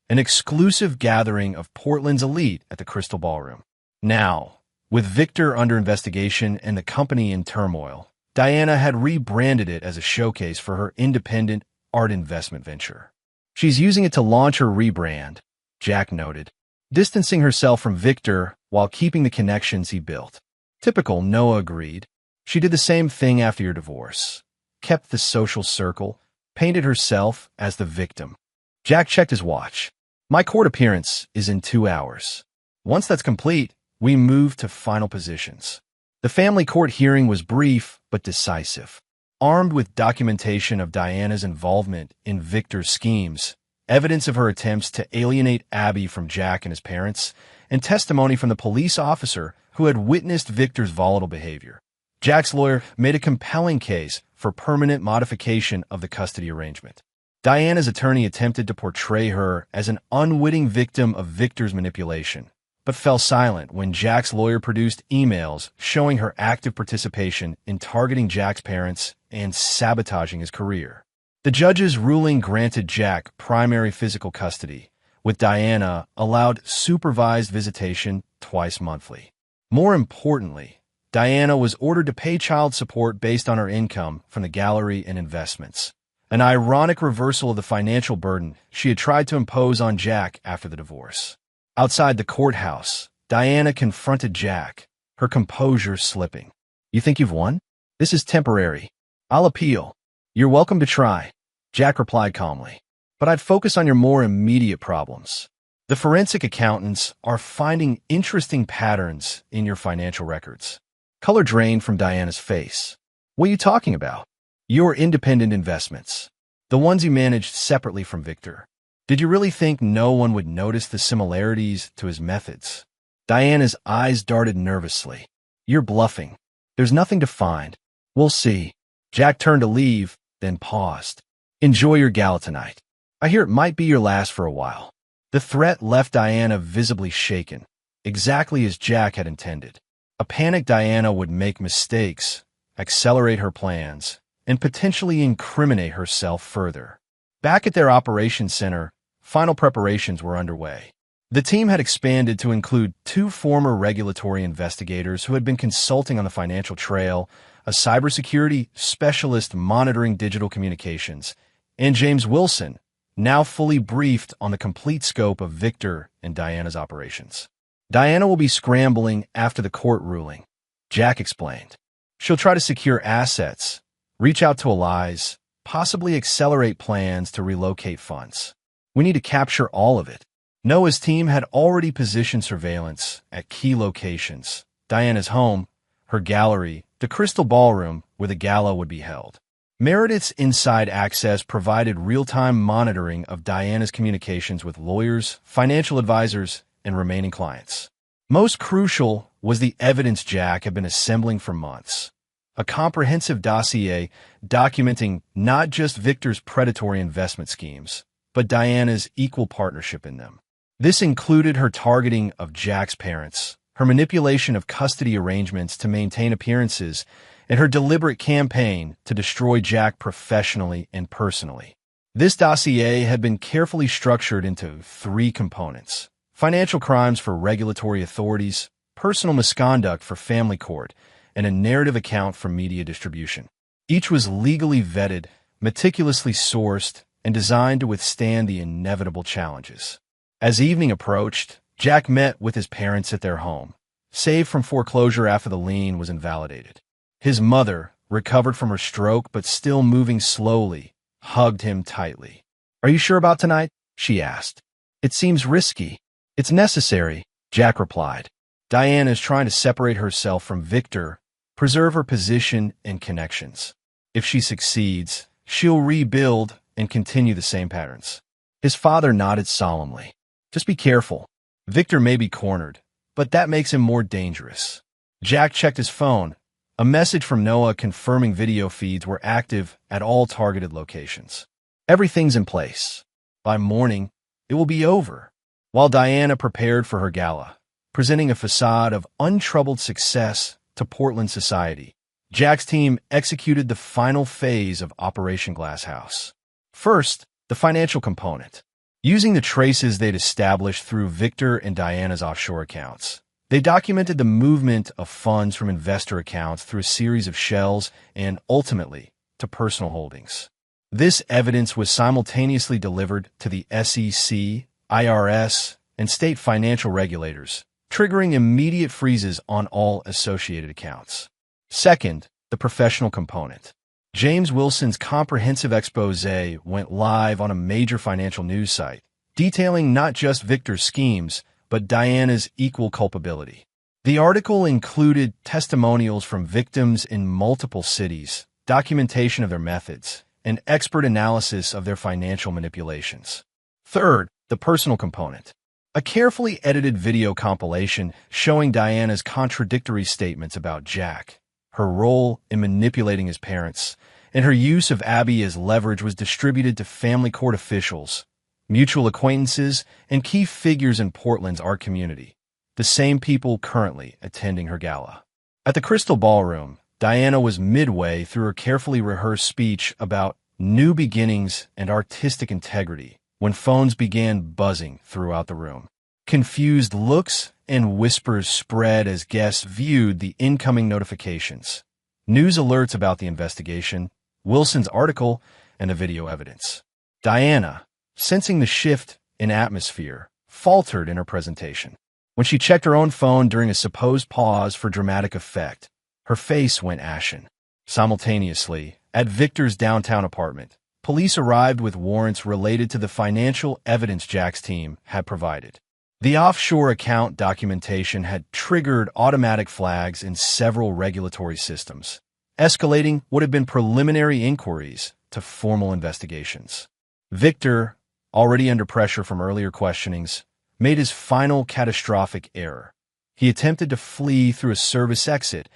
an exclusive gathering of Portland's elite at the Crystal Ballroom. Now, with Victor under investigation and the company in turmoil, Diana had rebranded it as a showcase for her independent art investment venture. She's using it to launch her rebrand, Jack noted, distancing herself from Victor while keeping the connections he built. Typical, Noah agreed. She did the same thing after your divorce, kept the social circle, painted herself as the victim. Jack checked his watch. My court appearance is in 2 hours. Once that's complete, we move to final positions. The family court hearing was brief but decisive. Armed with documentation of Diana's involvement in Victor's schemes, evidence of her attempts to alienate Abby from Jack and his parents, and testimony from the police officer who had witnessed Victor's volatile behavior, Jack's lawyer made a compelling case for permanent modification of the custody arrangement. Diana's attorney attempted to portray her as an unwitting victim of Victor's manipulation, but fell silent when Jack's lawyer produced emails showing her active participation in targeting Jack's parents and sabotaging his career. The judge's ruling granted Jack primary physical custody, with Diana allowed supervised visitation twice monthly. More importantly, Diana was ordered to pay child support based on her income from the gallery and investments, an ironic reversal of the financial burden she had tried to impose on Jack after the divorce. Outside the courthouse, Diana confronted Jack, her composure slipping. You think you've won? This is temporary. I'll appeal. You're welcome to try, Jack replied calmly. But I'd focus on your more immediate problems. The forensic accountants are finding interesting patterns in your financial records. Color drained from Diana's face. What are you talking about? Your independent investments. The ones you managed separately from Victor. Did you really think no one would notice the similarities to his methods? Diana's eyes darted nervously. You're bluffing. There's nothing to find. We'll see. Jack turned to leave, then paused. Enjoy your gala tonight. I hear it might be your last for a while. The threat left Diana visibly shaken, exactly as Jack had intended. A panicked Diana would make mistakes, accelerate her plans, and potentially incriminate herself further. Back at their operations center, final preparations were underway. The team had expanded to include 2 former regulatory investigators who had been consulting on the financial trail, a cybersecurity specialist monitoring digital communications, and James Wilson, now fully briefed on the complete scope of Victor and Diana's operations. Diana will be scrambling after the court ruling, Jack explained. She'll try to secure assets, reach out to allies, possibly accelerate plans to relocate funds. We need to capture all of it. Noah's team had already positioned surveillance at key locations: Diana's home, her gallery, the Crystal Ballroom where the gala would be held. Meredith's inside access provided real-time monitoring of Diana's communications with lawyers, financial advisors, and remaining clients. Most crucial was the evidence Jack had been assembling for months. A comprehensive dossier documenting not just Victor's predatory investment schemes, but Diana's equal partnership in them. This included her targeting of Jack's parents, her manipulation of custody arrangements to maintain appearances, and her deliberate campaign to destroy Jack professionally and personally. This dossier had been carefully structured into 3 components: financial crimes for regulatory authorities, personal misconduct for family court, and a narrative account for media distribution. Each was legally vetted, meticulously sourced, and designed to withstand the inevitable challenges. As evening approached, Jack met with his parents at their home, saved from foreclosure after the lien was invalidated. His mother, recovered from her stroke but still moving slowly, hugged him tightly. "Are you sure about tonight?" she asked. "It seems risky." "It's necessary," Jack replied. Diana is trying to separate herself from Victor, preserve her position and connections. If she succeeds, she'll rebuild and continue the same patterns. His father nodded solemnly. "Just be careful. Victor may be cornered, but that makes him more dangerous." Jack checked his phone. A message from Noah confirming video feeds were active at all targeted locations. Everything's in place. By morning, it will be over. While Diana prepared for her gala, presenting a facade of untroubled success to Portland society, Jack's team executed the final phase of Operation Glasshouse. First, the financial component. Using the traces they'd established through Victor and Diana's offshore accounts, they documented the movement of funds from investor accounts through a series of shells and, ultimately, to personal holdings. This evidence was simultaneously delivered to the SEC, IRS, and state financial regulators, triggering immediate freezes on all associated accounts. Second, the professional component. James Wilson's comprehensive expose went live on a major financial news site, detailing not just Victor's schemes, but Diana's equal culpability. The article included testimonials from victims in multiple cities, documentation of their methods, and expert analysis of their financial manipulations. Third, the personal component. A carefully edited video compilation showing Diana's contradictory statements about Jack, her role in manipulating his parents, and her use of Abby as leverage was distributed to family court officials, mutual acquaintances, and key figures in Portland's art community, the same people currently attending her gala. At the Crystal Ballroom, Diana was midway through her carefully rehearsed speech about new beginnings and artistic integrity when phones began buzzing throughout the room. Confused looks and whispers spread as guests viewed the incoming notifications, news alerts about the investigation, Wilson's article, and the video evidence. Diana, sensing the shift in atmosphere, faltered in her presentation. When she checked her own phone during a supposed pause for dramatic effect, her face went ashen. Simultaneously, at Victor's downtown apartment, police arrived with warrants related to the financial evidence Jack's team had provided. The offshore account documentation had triggered automatic flags in several regulatory systems, escalating what had been preliminary inquiries to formal investigations. Victor, already under pressure from earlier questionings, made his final catastrophic error. He attempted to flee through a service exit,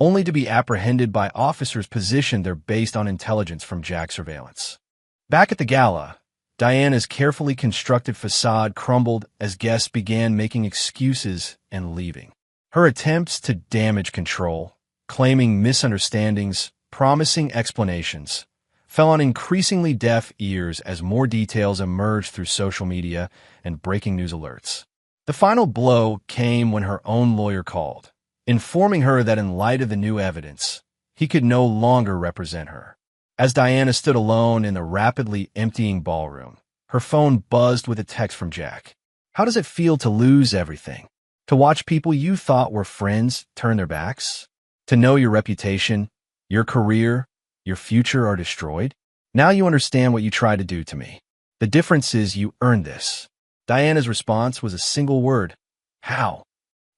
only to be apprehended by officers positioned there based on intelligence from Jack's surveillance. Back at the gala, Diana's carefully constructed facade crumbled as guests began making excuses and leaving. Her attempts to damage control, claiming misunderstandings, promising explanations, fell on increasingly deaf ears as more details emerged through social media and breaking news alerts. The final blow came when her own lawyer called, informing her that in light of the new evidence, he could no longer represent her. As Diana stood alone in the rapidly emptying ballroom, her phone buzzed with a text from Jack. "How does it feel to lose everything? To watch people you thought were friends turn their backs? To know your reputation, your career, your future are destroyed? Now you understand what you tried to do to me. The difference is you earned this." Diana's response was a single word: "How?"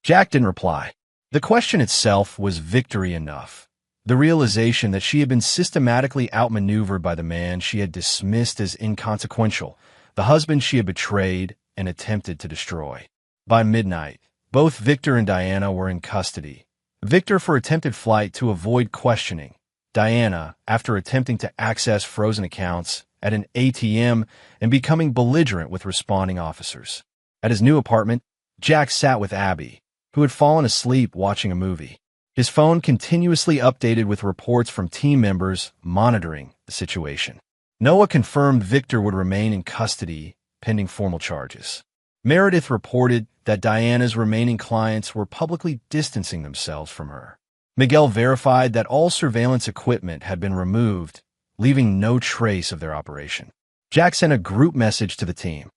Jack didn't reply. The question itself was victory enough. The realization that she had been systematically outmaneuvered by the man she had dismissed as inconsequential, the husband she had betrayed and attempted to destroy. By midnight, both Victor and Diana were in custody. Victor for attempted flight to avoid questioning. Diana after attempting to access frozen accounts at an ATM and becoming belligerent with responding officers. At his new apartment, Jack sat with Abby, who had fallen asleep watching a movie. His phone continuously updated with reports from team members monitoring the situation. Noah confirmed Victor would remain in custody pending formal charges. Meredith reported that Diana's remaining clients were publicly distancing themselves from her. Miguel verified that all surveillance equipment had been removed, leaving no trace of their operation. Jack sent a group message to the team.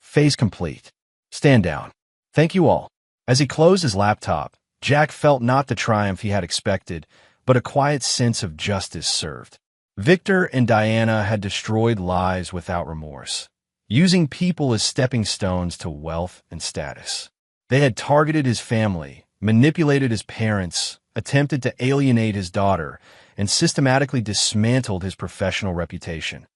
Phase complete. Stand down. Thank you all. As he closed his laptop, Jack felt not the triumph he had expected, but a quiet sense of justice served. Victor and Diana had destroyed lives without remorse, using people as stepping stones to wealth and status. They had targeted his family, manipulated his parents, attempted to alienate his daughter, and systematically dismantled his professional reputation,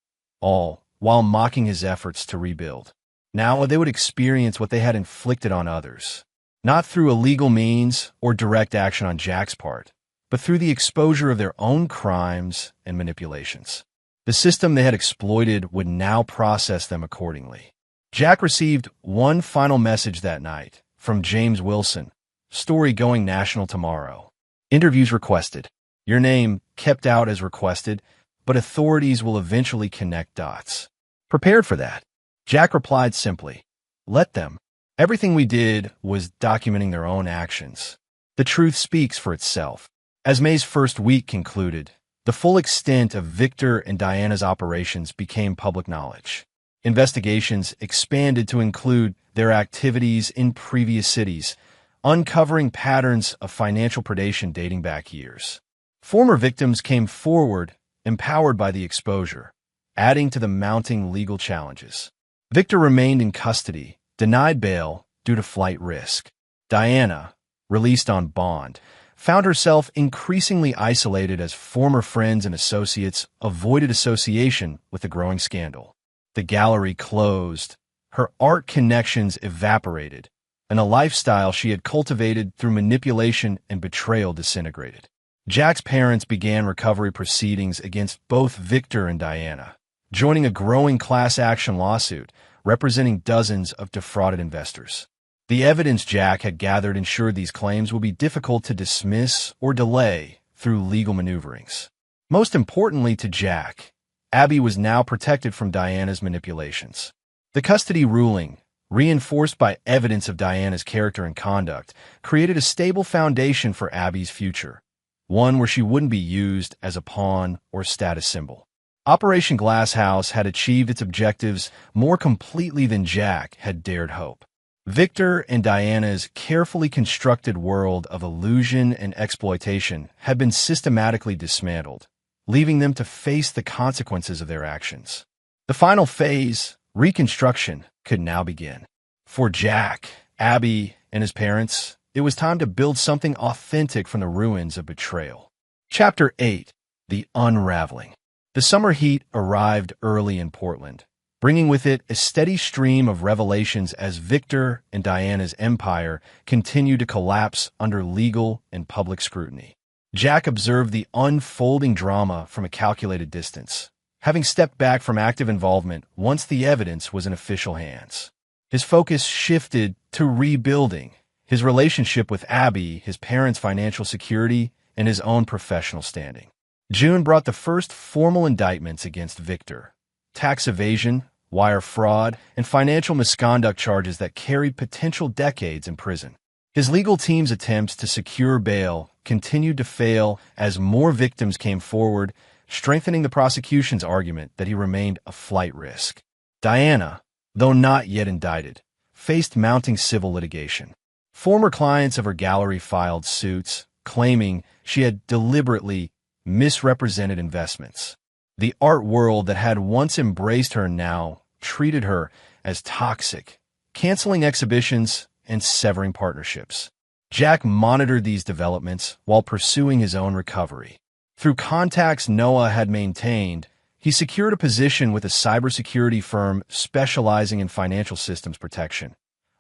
all while mocking his efforts to rebuild. Now they would experience what they had inflicted on others, not through illegal means or direct action on Jack's part, but through the exposure of their own crimes and manipulations. The system they had exploited would now process them accordingly. Jack received one final message that night from James Wilson, story going national tomorrow. Interviews requested. Your name kept out as requested, but authorities will eventually connect dots. Prepared for that. Jack replied simply, let them. Everything we did was documenting their own actions. The truth speaks for itself. As May's first week concluded, the full extent of Victor and Diana's operations became public knowledge. Investigations expanded to include their activities in previous cities, uncovering patterns of financial predation dating back years. Former victims came forward, empowered by the exposure, adding to the mounting legal challenges. Victor remained in custody, denied bail due to flight risk. Diana, released on bond, found herself increasingly isolated as former friends and associates avoided association with the growing scandal. The gallery closed, her art connections evaporated, and a lifestyle she had cultivated through manipulation and betrayal disintegrated. Jack's parents began recovery proceedings against both Victor and Diana, joining a growing class action lawsuit representing dozens of defrauded investors. The evidence Jack had gathered ensured these claims would be difficult to dismiss or delay through legal maneuverings. Most importantly to Jack, Abby was now protected from Diana's manipulations. The custody ruling, reinforced by evidence of Diana's character and conduct, created a stable foundation for Abby's future, one where she wouldn't be used as a pawn or status symbol. Operation Glass House had achieved its objectives more completely than Jack had dared hope. Victor and Diana's carefully constructed world of illusion and exploitation had been systematically dismantled, leaving them to face the consequences of their actions. The final phase, reconstruction, could now begin. For Jack, Abby, and his parents, it was time to build something authentic from the ruins of betrayal. Chapter 8. The Unraveling. The summer heat arrived early in Portland, bringing with it a steady stream of revelations as Victor and Diana's empire continued to collapse under legal and public scrutiny. Jack observed the unfolding drama from a calculated distance, having stepped back from active involvement once the evidence was in official hands. His focus shifted to rebuilding his relationship with Abby, his parents' financial security, and his own professional standing. June brought the first formal indictments against Victor: tax evasion, wire fraud, and financial misconduct charges that carried potential decades in prison. His legal team's attempts to secure bail continued to fail as more victims came forward, strengthening the prosecution's argument that he remained a flight risk. Diana, though not yet indicted, faced mounting civil litigation. Former clients of her gallery filed suits, claiming she had deliberately misrepresented investments. The art world that had once embraced her now treated her as toxic, canceling exhibitions and severing partnerships. Jack monitored these developments while pursuing his own recovery. Through contacts Noah had maintained, he secured a position with a cybersecurity firm specializing in financial systems protection.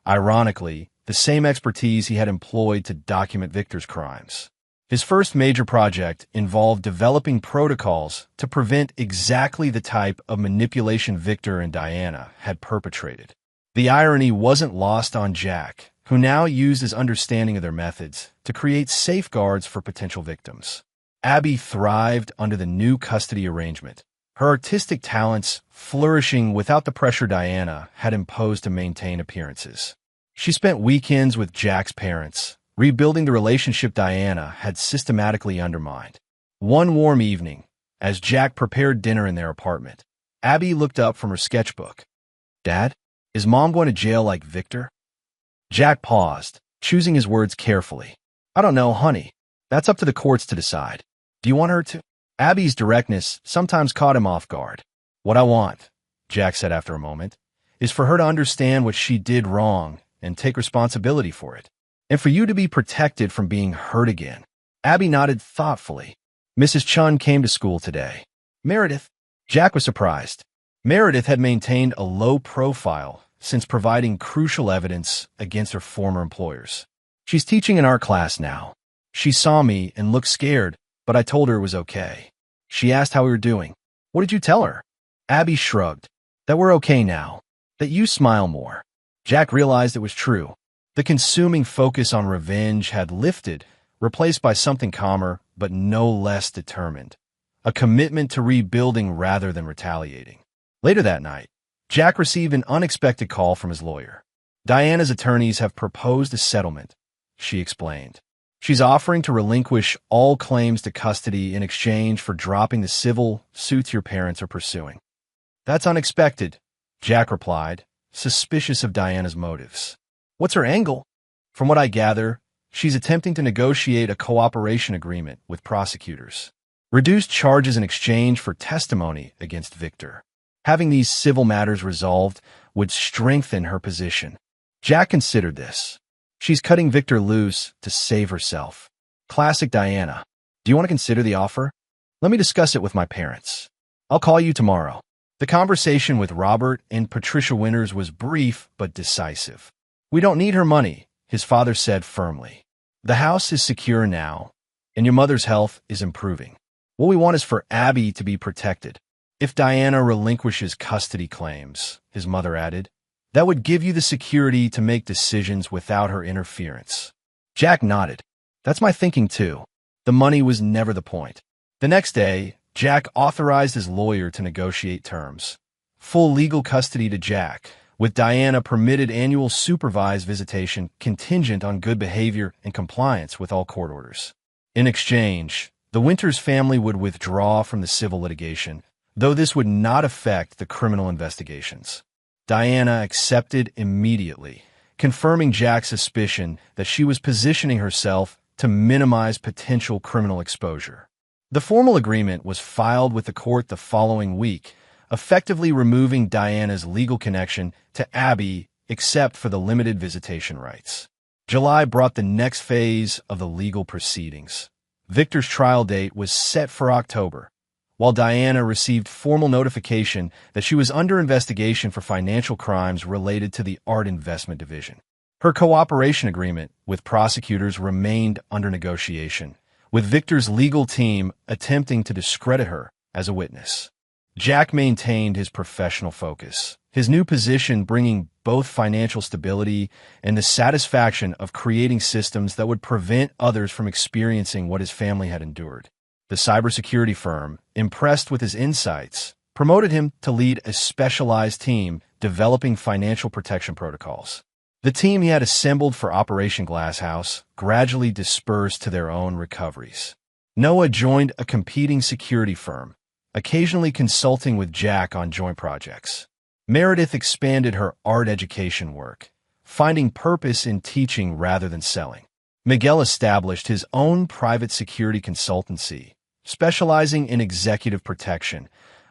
Ironically, the same expertise he had employed to document Victor's crimes. His first major project involved developing protocols to prevent exactly the type of manipulation Victor and Diana had perpetrated. The irony wasn't lost on Jack, who now used his understanding of their methods to create safeguards for potential victims. Abby thrived under the new custody arrangement, her artistic talents flourishing without the pressure Diana had imposed to maintain appearances. She spent weekends with Jack's parents, rebuilding the relationship Diana had systematically undermined. One warm evening, as Jack prepared dinner in their apartment, Abby looked up from her sketchbook. "Dad, is Mom going to jail like Victor?" Jack paused, choosing his words carefully. "I don't know, honey. That's up to the courts to decide. Do you want her to?" Abby's directness sometimes caught him off guard. "What I want," Jack said after a moment, "is for her to understand what she did wrong and take responsibility for it, and for you to be protected from being hurt again." Abby nodded thoughtfully. "Mrs. Chun came to school today." "Meredith?" Jack was surprised. Meredith had maintained a low profile since providing crucial evidence against her former employers. "She's teaching in our class now. She saw me and looked scared, but I told her it was okay. She asked how we were doing." "What did you tell her?" Abby shrugged. "That we're okay now. That you smile more." Jack realized it was true. The consuming focus on revenge had lifted, replaced by something calmer but no less determined. A commitment to rebuilding rather than retaliating. Later that night, Jack received an unexpected call from his lawyer. "Diana's attorneys have proposed a settlement," she explained. "She's offering to relinquish all claims to custody in exchange for dropping the civil suits your parents are pursuing." "That's unexpected," Jack replied, suspicious of Diana's motives. "What's her angle?" "From what I gather, she's attempting to negotiate a cooperation agreement with prosecutors. Reduced charges in exchange for testimony against Victor. Having these civil matters resolved would strengthen her position." Jack considered this. She's cutting Victor loose to save herself. Classic Diana. "Do you want to consider the offer?" "Let me discuss it with my parents. I'll call you tomorrow." The conversation with Robert and Patricia Winters was brief but decisive. "We don't need her money," his father said firmly. "The house is secure now, and your mother's health is improving. What we want is for Abby to be protected. If Diana relinquishes custody claims," his mother added, "that would give you the security to make decisions without her interference." Jack nodded. "That's my thinking too. The money was never the point." The next day, Jack authorized his lawyer to negotiate terms. Full legal custody to Jack, with Diana permitted annual supervised visitation contingent on good behavior and compliance with all court orders. In exchange, the Winters family would withdraw from the civil litigation, though this would not affect the criminal investigations. Diana accepted immediately, confirming Jack's suspicion that she was positioning herself to minimize potential criminal exposure. The formal agreement was filed with the court the following week, effectively removing Diana's legal connection to Abby except for the limited visitation rights. July brought the next phase of the legal proceedings. Victor's trial date was set for October, while Diana received formal notification that she was under investigation for financial crimes related to the Art Investment Division. Her cooperation agreement with prosecutors remained under negotiation, with Victor's legal team attempting to discredit her as a witness. Jack maintained his professional focus, his new position bringing both financial stability and the satisfaction of creating systems that would prevent others from experiencing what his family had endured. The cybersecurity firm, impressed with his insights, promoted him to lead a specialized team developing financial protection protocols. The team he had assembled for Operation Glasshouse gradually dispersed to their own recoveries. Noah joined a competing security firm, occasionally consulting with Jack on joint projects. Meredith expanded her art education work, finding purpose in teaching rather than selling. Miguel established his own private security consultancy, specializing in executive protection,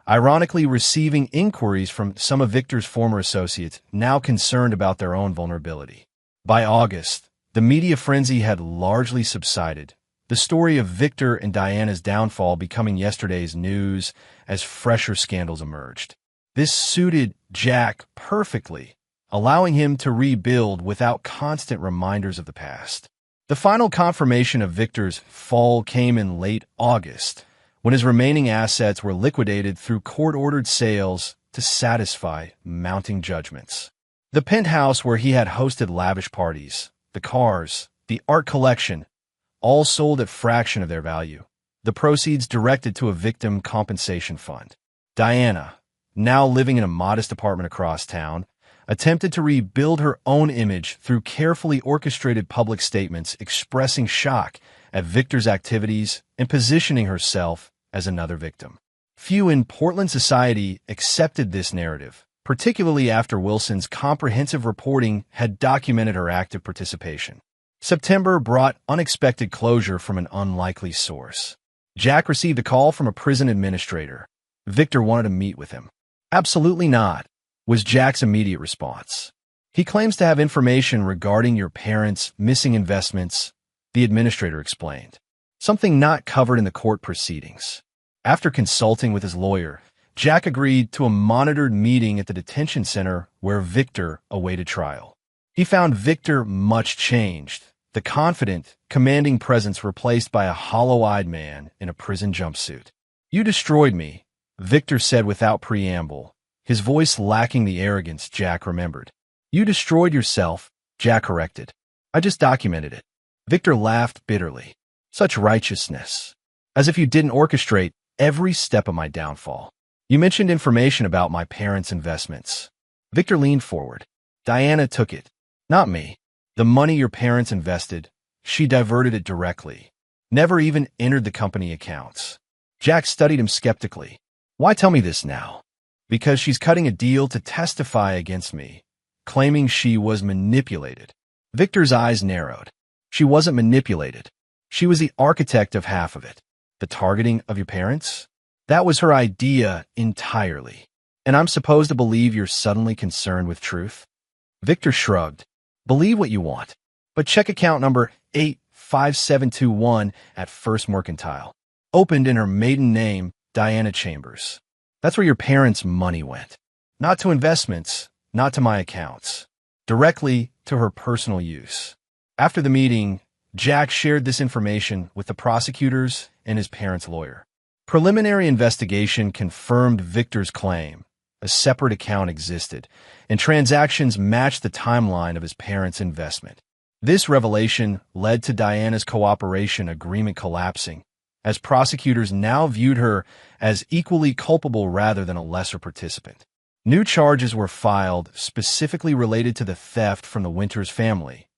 ironically receiving inquiries from some of Victor's former associates now concerned about their own vulnerability. By August, the media frenzy had largely subsided, the story of Victor and Diana's downfall becoming yesterday's news as fresher scandals emerged. This suited Jack perfectly, allowing him to rebuild without constant reminders of the past. The final confirmation of Victor's fall came in late August, when his remaining assets were liquidated through court-ordered sales to satisfy mounting judgments. The penthouse where he had hosted lavish parties, the cars, the art collection, all sold at fraction of their value, the proceeds directed to a victim compensation fund. Diana, now living in a modest apartment across town, attempted to rebuild her own image through carefully orchestrated public statements expressing shock at Victor's activities and positioning herself as another victim. Few in Portland society accepted this narrative, particularly after Wilson's comprehensive reporting had documented her active participation. September brought unexpected closure from an unlikely source. Jack received a call from a prison administrator. Victor wanted to meet with him. "Absolutely not," was Jack's immediate response. "He claims to have information regarding your parents' missing investments," the administrator explained. "Something not covered in the court proceedings." After consulting with his lawyer, Jack agreed to a monitored meeting at the detention center where Victor awaited trial. He found Victor much changed, the confident, commanding presence replaced by a hollow-eyed man in a prison jumpsuit. "You destroyed me," Victor said without preamble, his voice lacking the arrogance Jack remembered. "You destroyed yourself," Jack corrected. "I just documented it." Victor laughed bitterly. "Such righteousness. As if you didn't orchestrate every step of my downfall. You mentioned information about my parents' investments." Victor leaned forward. "Diana took it, not me. The money your parents invested, she diverted it directly. Never even entered the company accounts." Jack studied him skeptically. "Why tell me this now?" "Because she's cutting a deal to testify against me, claiming she was manipulated." Victor's eyes narrowed. "She wasn't manipulated. She was the architect of half of it. The targeting of your parents? That was her idea entirely. And I'm supposed to believe you're suddenly concerned with truth?" Victor shrugged. "Believe what you want, but check account number 85721 at First Mercantile. Opened in her maiden name, Diana Chambers. That's where your parents' money went. Not to investments, not to my accounts. Directly to her personal use." After the meeting, Jack shared this information with the prosecutors and his parents' lawyer. Preliminary investigation confirmed Victor's claim. A separate account existed, and transactions matched the timeline of his parents' investment. This revelation led to Diana's cooperation agreement collapsing, as prosecutors now viewed her as equally culpable rather than a lesser participant. New charges were filed specifically related to the theft from the Winters family,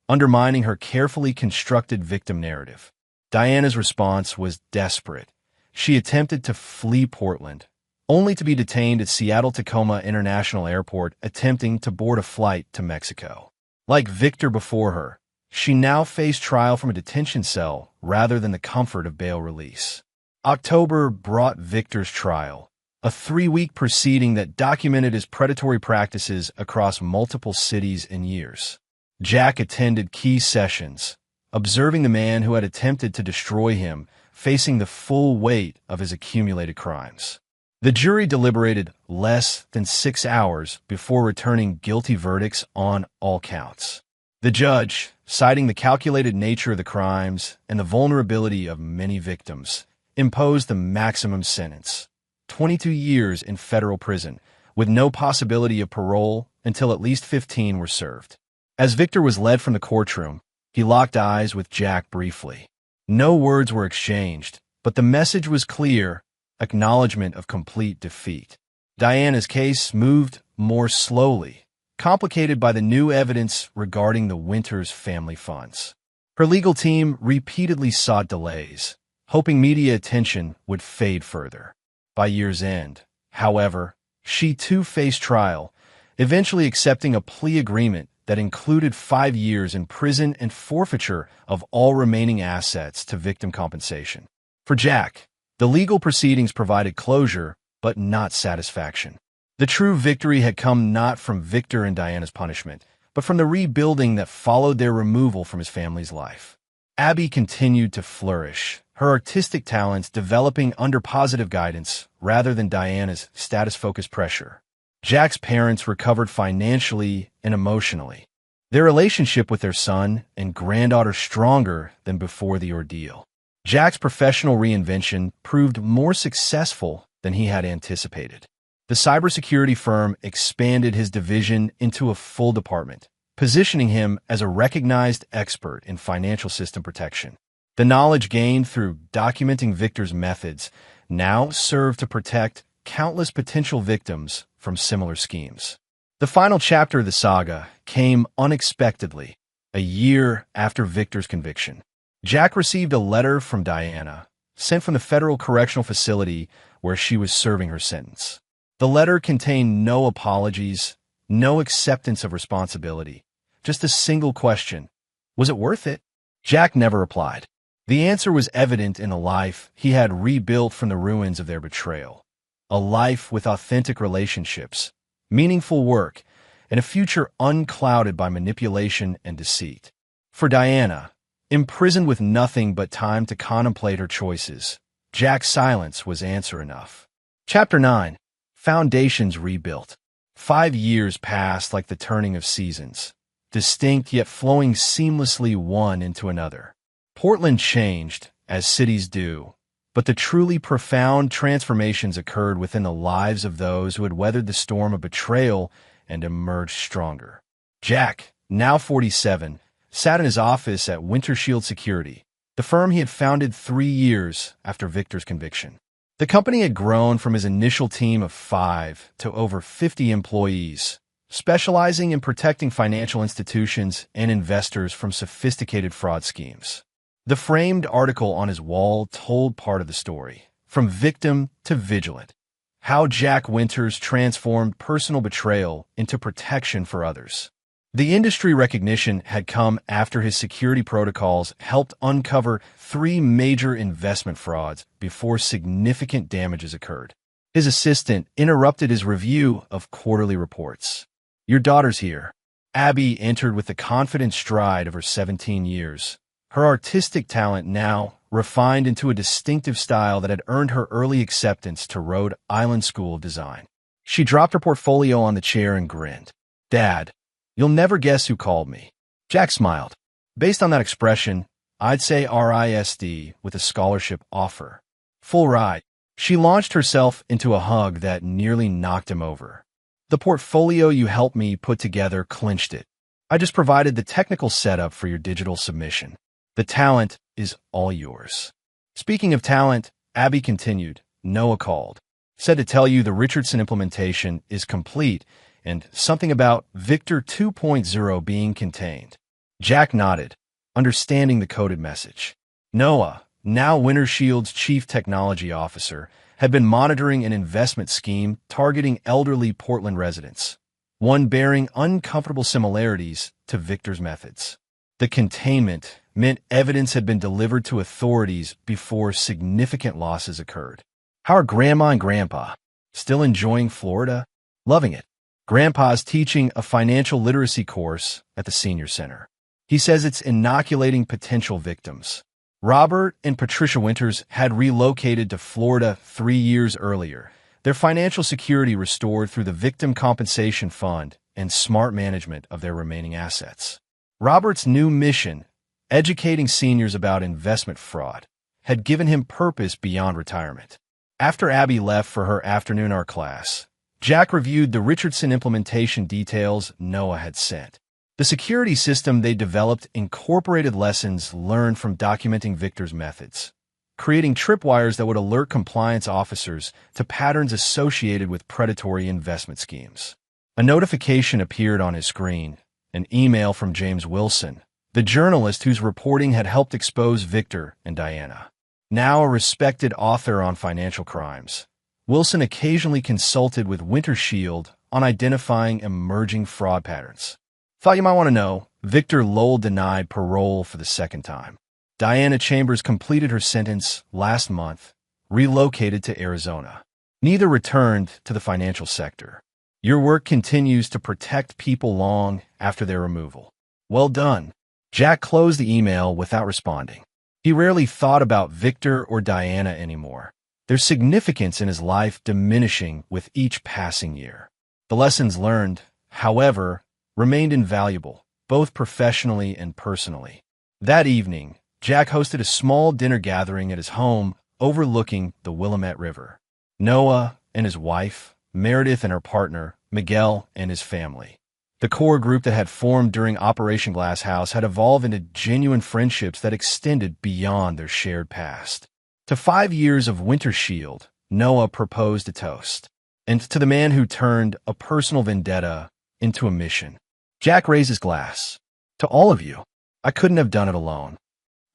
undermining her carefully constructed victim narrative. Diana's response was desperate. She attempted to flee Portland, only to be detained at Seattle-Tacoma International Airport attempting to board a flight to Mexico. Like Victor before her, she now faced trial from a detention cell rather than the comfort of bail release. October brought Victor's trial, a 3-week proceeding that documented his predatory practices across multiple cities and years. Jack attended key sessions, observing the man who had attempted to destroy him, facing the full weight of his accumulated crimes. The jury deliberated less than 6 hours before returning guilty verdicts on all counts. The judge, citing the calculated nature of the crimes and the vulnerability of many victims, imposed the maximum sentence, 22 years in federal prison, with no possibility of parole until at least 15 were served. As Victor was led from the courtroom, he locked eyes with Jack briefly. No words were exchanged, but the message was clear: acknowledgement of complete defeat. Diana's case moved more slowly, complicated by the new evidence regarding the Winters family funds. Her legal team repeatedly sought delays, hoping media attention would fade further. By year's end, however, she too faced trial, eventually accepting a plea agreement that included 5 years in prison and forfeiture of all remaining assets to victim compensation. For Jack, the legal proceedings provided closure, but not satisfaction. The true victory had come not from Victor and Diana's punishment, but from the rebuilding that followed their removal from his family's life. Abby continued to flourish, her artistic talents developing under positive guidance rather than Diana's status-focused pressure. Jack's parents recovered financially and emotionally, their relationship with their son and granddaughter stronger than before the ordeal. Jack's professional reinvention proved more successful than he had anticipated. The cybersecurity firm expanded his division into a full department, positioning him as a recognized expert in financial system protection. The knowledge gained through documenting Victor's methods now served to protect countless potential victims from similar schemes. The final chapter of the saga came unexpectedly, a year after Victor's conviction. Jack received a letter from Diana, sent from the federal correctional facility where she was serving her sentence. The letter contained no apologies, no acceptance of responsibility, just a single question. Was it worth it? Jack never replied. The answer was evident in a life he had rebuilt from the ruins of their betrayal. A life with authentic relationships, meaningful work, and a future unclouded by manipulation and deceit. For Diana, imprisoned with nothing but time to contemplate her choices, Jack's silence was answer enough. Chapter 9. Foundations Rebuilt. 5 years passed like the turning of seasons, distinct yet flowing seamlessly one into another. Portland changed, as cities do, but the truly profound transformations occurred within the lives of those who had weathered the storm of betrayal and emerged stronger. Jack, now 47, sat in his office at Winter Shield Security, the firm he had founded 3 years after Victor's conviction. The company had grown from his initial team of 5 to over 50 employees, specializing in protecting financial institutions and investors from sophisticated fraud schemes. The framed article on his wall told part of the story, from victim to vigilant, how Jack Winters transformed personal betrayal into protection for others. The industry recognition had come after his security protocols helped uncover 3 major investment frauds before significant damages occurred. His assistant interrupted his review of quarterly reports. "Your daughter's here." Abby entered with the confident stride of her 17 years. Her artistic talent now refined into a distinctive style that had earned her early acceptance to Rhode Island School of Design. She dropped her portfolio on the chair and grinned. "Dad, you'll never guess who called me." Jack smiled. "Based on that expression, I'd say RISD with a scholarship offer. Full ride." She launched herself into a hug that nearly knocked him over. "The portfolio you helped me put together clinched it. I just provided the technical setup for your digital submission. The talent is all yours." Speaking of talent, Abby continued, "Noah called. Said to tell you the Richardson implementation is complete and something about Victor 2.0 being contained." Jack nodded, understanding the coded message. Noah, now Winter Shield's chief technology officer, had been monitoring an investment scheme targeting elderly Portland residents, one bearing uncomfortable similarities to Victor's methods. The containment meant evidence had been delivered to authorities before significant losses occurred. "How are Grandma and Grandpa? Still enjoying Florida?" "Loving it. Grandpa's teaching a financial literacy course at the senior center. He says it's inoculating potential victims." Robert and Patricia Winters had relocated to Florida 3 years earlier, their financial security restored through the Victim Compensation Fund and smart management of their remaining assets. Robert's new mission, educating seniors about investment fraud, had given him purpose beyond retirement. After Abby left for her afternoon art class, Jack reviewed the Richardson implementation details Noah had sent. The security system they developed incorporated lessons learned from documenting Victor's methods, creating tripwires that would alert compliance officers to patterns associated with predatory investment schemes. A notification appeared on his screen, an email from James Wilson, the journalist whose reporting had helped expose Victor and Diana. Now a respected author on financial crimes, Wilson occasionally consulted with Winter Shield on identifying emerging fraud patterns. "Thought you might want to know, Victor Lowell denied parole for the 2nd time. Diana Chambers completed her sentence last month, relocated to Arizona. Neither returned to the financial sector. Your work continues to protect people long after their removal. Well done." Jack closed the email without responding. He rarely thought about Victor or Diana anymore, their significance in his life diminishing with each passing year. The lessons learned, however, remained invaluable, both professionally and personally. That evening, Jack hosted a small dinner gathering at his home overlooking the Willamette River. Noah and his wife, Meredith and her partner, Miguel and his family. The core group that had formed during Operation Glass House had evolved into genuine friendships that extended beyond their shared past. To 5 years of Winter Shield, Noah proposed a toast. And to the man who turned a personal vendetta into a mission. Jack raised his glass. To all of you. I couldn't have done it alone.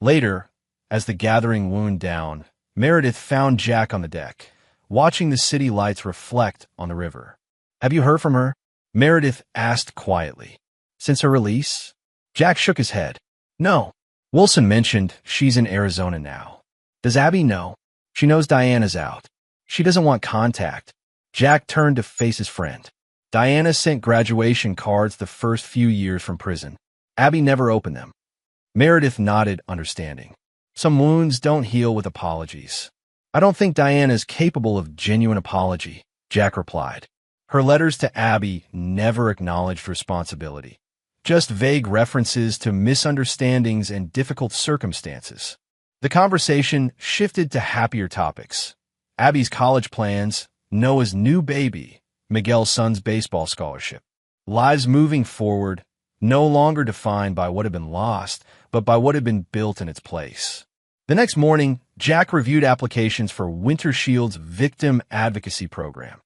Later, as the gathering wound down, Meredith found Jack on the deck, watching the city lights reflect on the river. Have you heard from her? Meredith asked quietly. Since her release? Jack shook his head. No. Wilson mentioned she's in Arizona now. Does Abby know? She knows Diana's out. She doesn't want contact. Jack turned to face his friend. Diana sent graduation cards the first few years from prison. Abby never opened them. Meredith nodded, understanding. Some wounds don't heal with apologies. I don't think Diana is capable of genuine apology, Jack replied. Her letters to Abby never acknowledged responsibility. Just vague references to misunderstandings and difficult circumstances. The conversation shifted to happier topics. Abby's college plans, Noah's new baby, Miguel's son's baseball scholarship. Lives moving forward, no longer defined by what had been lost, but by what had been built in its place. The next morning, Jack reviewed applications for Winter Shield's Victim Advocacy Program,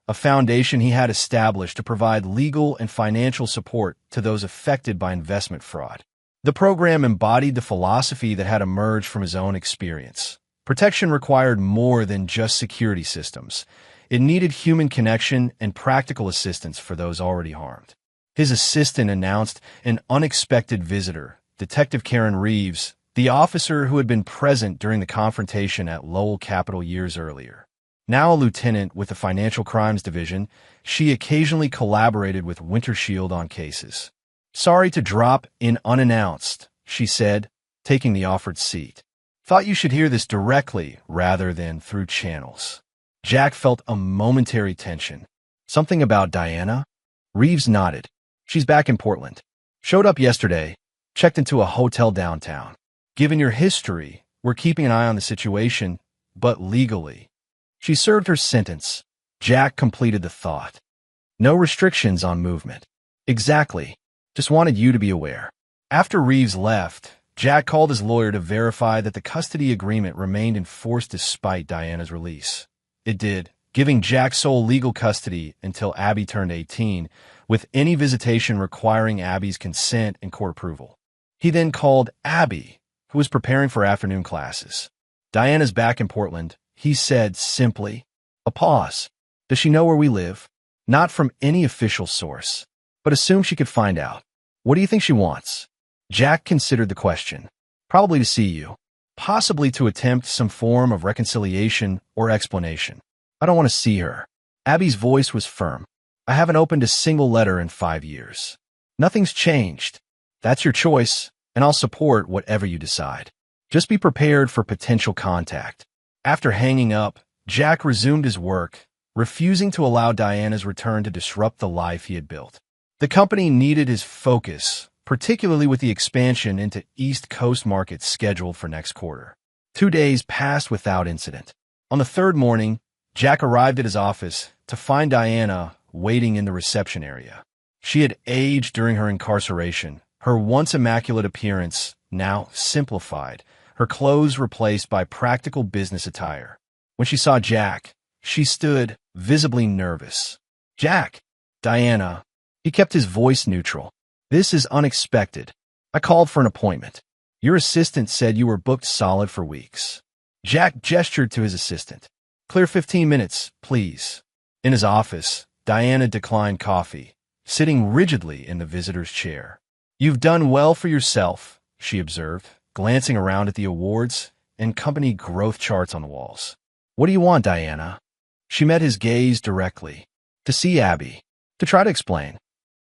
a foundation he had established to provide legal and financial support to those affected by investment fraud. The program embodied the philosophy that had emerged from his own experience. Protection required more than just security systems. It needed human connection and practical assistance for those already harmed. His assistant announced an unexpected visitor, Detective Karen Reeves, the officer who had been present during the confrontation at Lowell Capital years earlier. Now a lieutenant with the Financial Crimes Division, she occasionally collaborated with Winter Shield on cases. Sorry to drop in unannounced, she said, taking the offered seat. Thought you should hear this directly rather than through channels. Jack felt a momentary tension. Something about Diana? Reeves nodded. She's back in Portland. Showed up yesterday, checked into a hotel downtown. Given your history, we're keeping an eye on the situation, but legally. She served her sentence. Jack completed the thought. No restrictions on movement. Exactly. Just wanted you to be aware. After Reeves left, Jack called his lawyer to verify that the custody agreement remained in force despite Diana's release. It did, giving Jack sole legal custody until Abby turned 18, with any visitation requiring Abby's consent and court approval. He then called Abby, who was preparing for afternoon classes. Diana's back in Portland, he said simply. A pause. Does she know where we live? Not from any official source, but assume she could find out. What do you think she wants? Jack considered the question. Probably to see you. Possibly to attempt some form of reconciliation or explanation. I don't want to see her. Abby's voice was firm. I haven't opened a single letter in 5 years. Nothing's changed. That's your choice, and I'll support whatever you decide. Just be prepared for potential contact. After hanging up, Jack resumed his work, refusing to allow Diana's return to disrupt the life he had built. The company needed his focus, particularly with the expansion into East Coast markets scheduled for next quarter. 2 days passed without incident. On the third morning, Jack arrived at his office to find Diana waiting in the reception area. She had aged during her incarceration, her once immaculate appearance now simplified, her clothes replaced by practical business attire. When she saw Jack, she stood, visibly nervous. Jack! Diana. He kept his voice neutral. This is unexpected. I called for an appointment. Your assistant said you were booked solid for weeks. Jack gestured to his assistant. Clear 15 minutes, please. In his office, Diana declined coffee, sitting rigidly in the visitor's chair. You've done well for yourself, she observed, glancing around at the awards and company growth charts on the walls. What do you want, Diana? She met his gaze directly. To see Abby. To try to explain.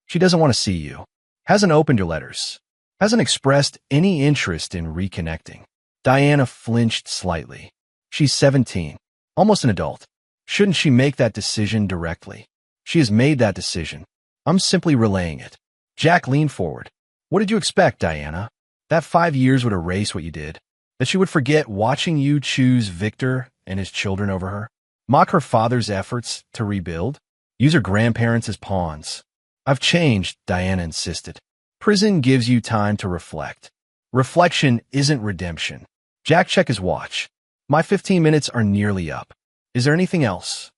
She doesn't want to see you. Hasn't opened your letters. Hasn't expressed any interest in reconnecting. Diana flinched slightly. She's 17. Almost an adult. Shouldn't she make that decision directly? She has made that decision. I'm simply relaying it. Jack leaned forward. What did you expect, Diana? That 5 years would erase what you did? That she would forget watching you choose Victor and his children over her? Mock her father's efforts to rebuild? Use her grandparents as pawns? I've changed, Diana insisted. Prison gives you time to reflect. Reflection isn't redemption. Jack checked his watch. My 15 minutes are nearly up. Is there anything else?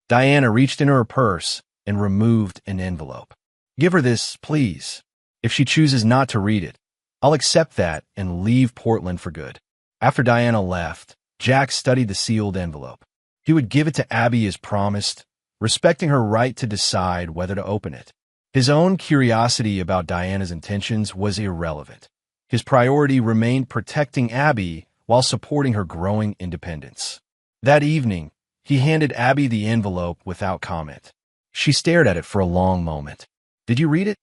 Diana reached into her purse and removed an envelope. Give her this, please. If she chooses not to read it, I'll accept that and leave Portland for good. After Diana left, Jack studied the sealed envelope. He would give it to Abby as promised, respecting her right to decide whether to open it. His own curiosity about Diana's intentions was irrelevant. His priority remained protecting Abby while supporting her growing independence. That evening, he handed Abby the envelope without comment. She stared at it for a long moment. Did you read it?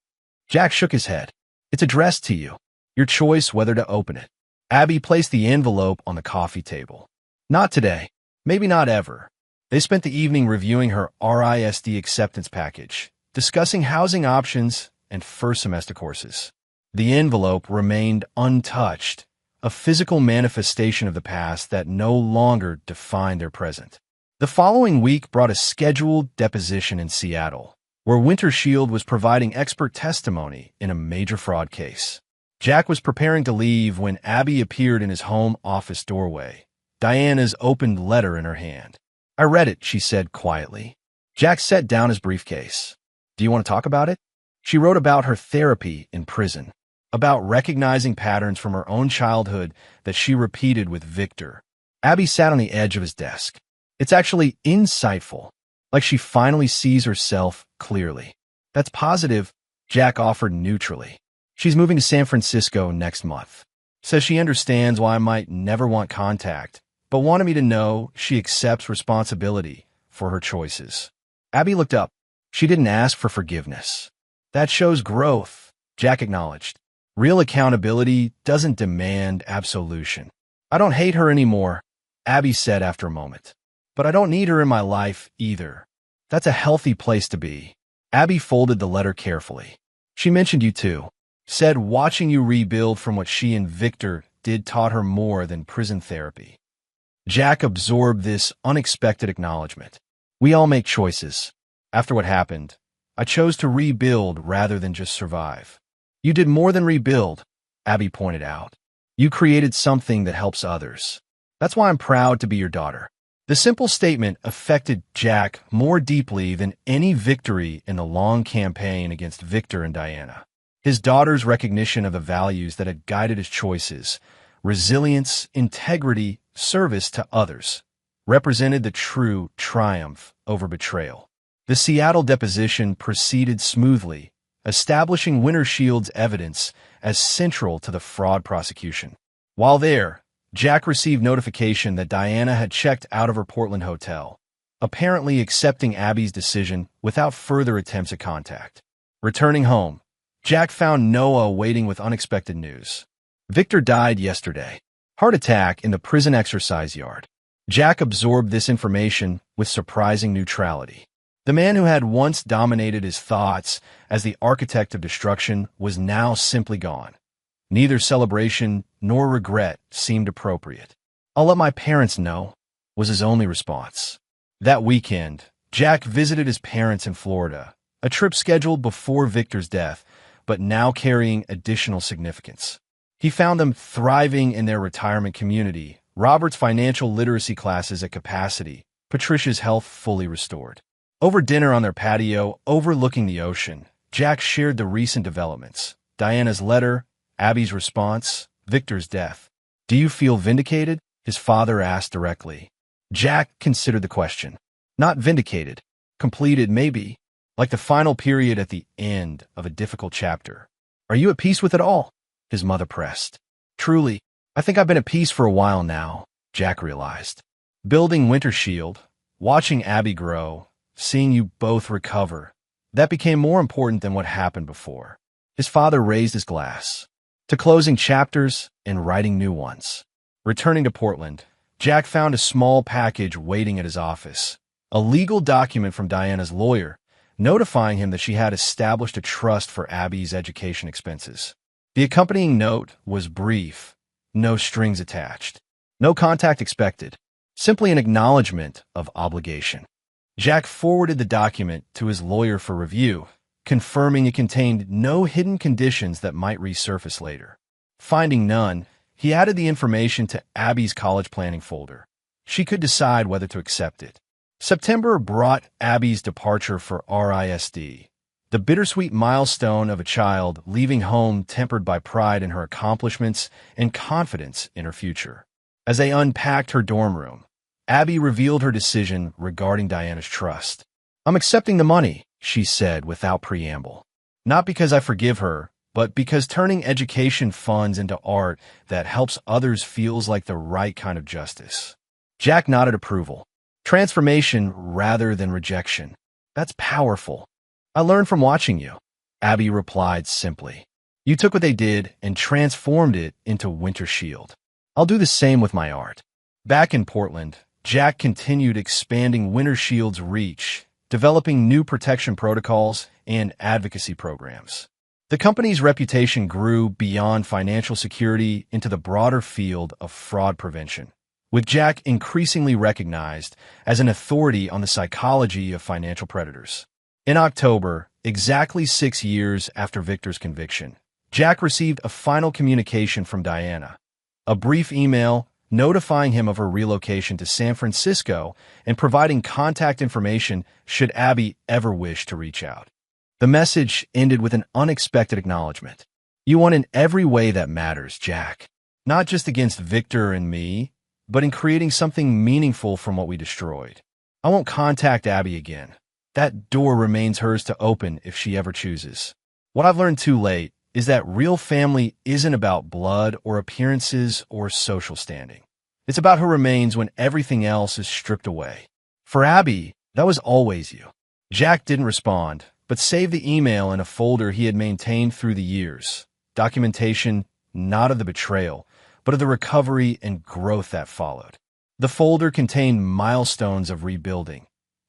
Jack shook his head. It's addressed to you. Your choice whether to open it. Abby placed the envelope on the coffee table. Not today. Maybe not ever. They spent the evening reviewing her RISD acceptance package, discussing housing options and first semester courses. The envelope remained untouched, a physical manifestation of the past that no longer defined their present. The following week brought a scheduled deposition in Seattle, where Winter Shield was providing expert testimony in a major fraud case. Jack was preparing to leave when Abby appeared in his home office doorway, Diana's opened letter in her hand. I read it, she said quietly. Jack set down his briefcase. Do you want to talk about it? She wrote about her therapy in prison, about recognizing patterns from her own childhood that she repeated with Victor. Abby sat on the edge of his desk. It's actually insightful, like she finally sees herself clearly. That's positive, Jack offered neutrally. She's moving to San Francisco next month. Says she understands why I might never want contact, but wanted me to know she accepts responsibility for her choices. Abby looked up. She didn't ask for forgiveness. That shows growth, Jack acknowledged. Real accountability doesn't demand absolution. I don't hate her anymore, Abby said after a moment. But I don't need her in my life either. That's a healthy place to be. Abby folded the letter carefully. She mentioned you too. Said watching you rebuild from what she and Victor did taught her more than prison therapy. Jack absorbed this unexpected acknowledgement. We all make choices. After what happened, I chose to rebuild rather than just survive. You did more than rebuild, Abby pointed out. You created something that helps others. That's why I'm proud to be your daughter. The simple statement affected Jack more deeply than any victory in the long campaign against Victor and Diana. His daughter's recognition of the values that had guided his choices, resilience, integrity, service to others, represented the true triumph over betrayal. The Seattle deposition proceeded smoothly, establishing Winter Shield's evidence as central to the fraud prosecution. While there, Jack received notification that Diana had checked out of her Portland hotel, apparently accepting Abby's decision without further attempts at contact. Returning home, Jack found Noah waiting with unexpected news. Victor died yesterday. Heart attack in the prison exercise yard. Jack absorbed this information with surprising neutrality. The man who had once dominated his thoughts as the architect of destruction was now simply gone. Neither celebration nor regret seemed appropriate. I'll let my parents know, was his only response. That weekend, Jack visited his parents in Florida, a trip scheduled before Victor's death, but now carrying additional significance. He found them thriving in their retirement community, Robert's financial literacy classes at capacity, Patricia's health fully restored. Over dinner on their patio, overlooking the ocean, Jack shared the recent developments, Diana's letter, Abby's response, Victor's death. Do you feel vindicated? His father asked directly. Jack considered the question. Not vindicated. Completed, maybe. Like the final period at the end of a difficult chapter. Are you at peace with it all? His mother pressed. Truly, I think I've been at peace for a while now, Jack realized. Building Winter Shield, watching Abby grow, seeing you both recover, that became more important than what happened before. His father raised his glass. To closing chapters and writing new ones. Returning to Portland, Jack found a small package waiting at his office, a legal document from Diana's lawyer, notifying him that she had established a trust for Abby's education expenses. The accompanying note was brief, no strings attached, no contact expected, simply an acknowledgement of obligation. Jack forwarded the document to his lawyer for review, confirming it contained no hidden conditions that might resurface later. Finding none, he added the information to Abby's college planning folder. she could decide whether to accept it. September brought Abby's departure for RISD, the bittersweet milestone of a child leaving home tempered by pride in her accomplishments and confidence in her future. As they unpacked her dorm room, Abby revealed her decision regarding Diana's trust. "I'm accepting the money," she said without preamble. "Not because I forgive her, but because turning education funds into art that helps others feels like the right kind of justice." Jack nodded approval. "Transformation rather than rejection. That's powerful. I learned from watching you," Abby replied simply. "You took what they did and transformed it into Winter Shield. I'll do the same with my art." Back in Portland, Jack continued expanding Winter Shield's reach, developing new protection protocols and advocacy programs. The company's reputation grew beyond financial security into the broader field of fraud prevention, with Jack increasingly recognized as an authority on the psychology of financial predators. In October, exactly 6 years after Victor's conviction, Jack received a final communication from Diana, a brief email notifying him of her relocation to San Francisco and providing contact information should Abby ever wish to reach out. The message ended with an unexpected acknowledgement. "You won in every way that matters, Jack. Not just against Victor and me, but in creating something meaningful from what we destroyed. I won't contact Abby again. That door remains hers to open if she ever chooses. What I've learned too late is that real family isn't about blood or appearances or social standing. It's about who remains when everything else is stripped away." For Abby, that was always you. Jack didn't respond, but saved the email in a folder he had maintained through the years. Documentation not of the betrayal, but of the recovery and growth that followed. The folder contained milestones of rebuilding,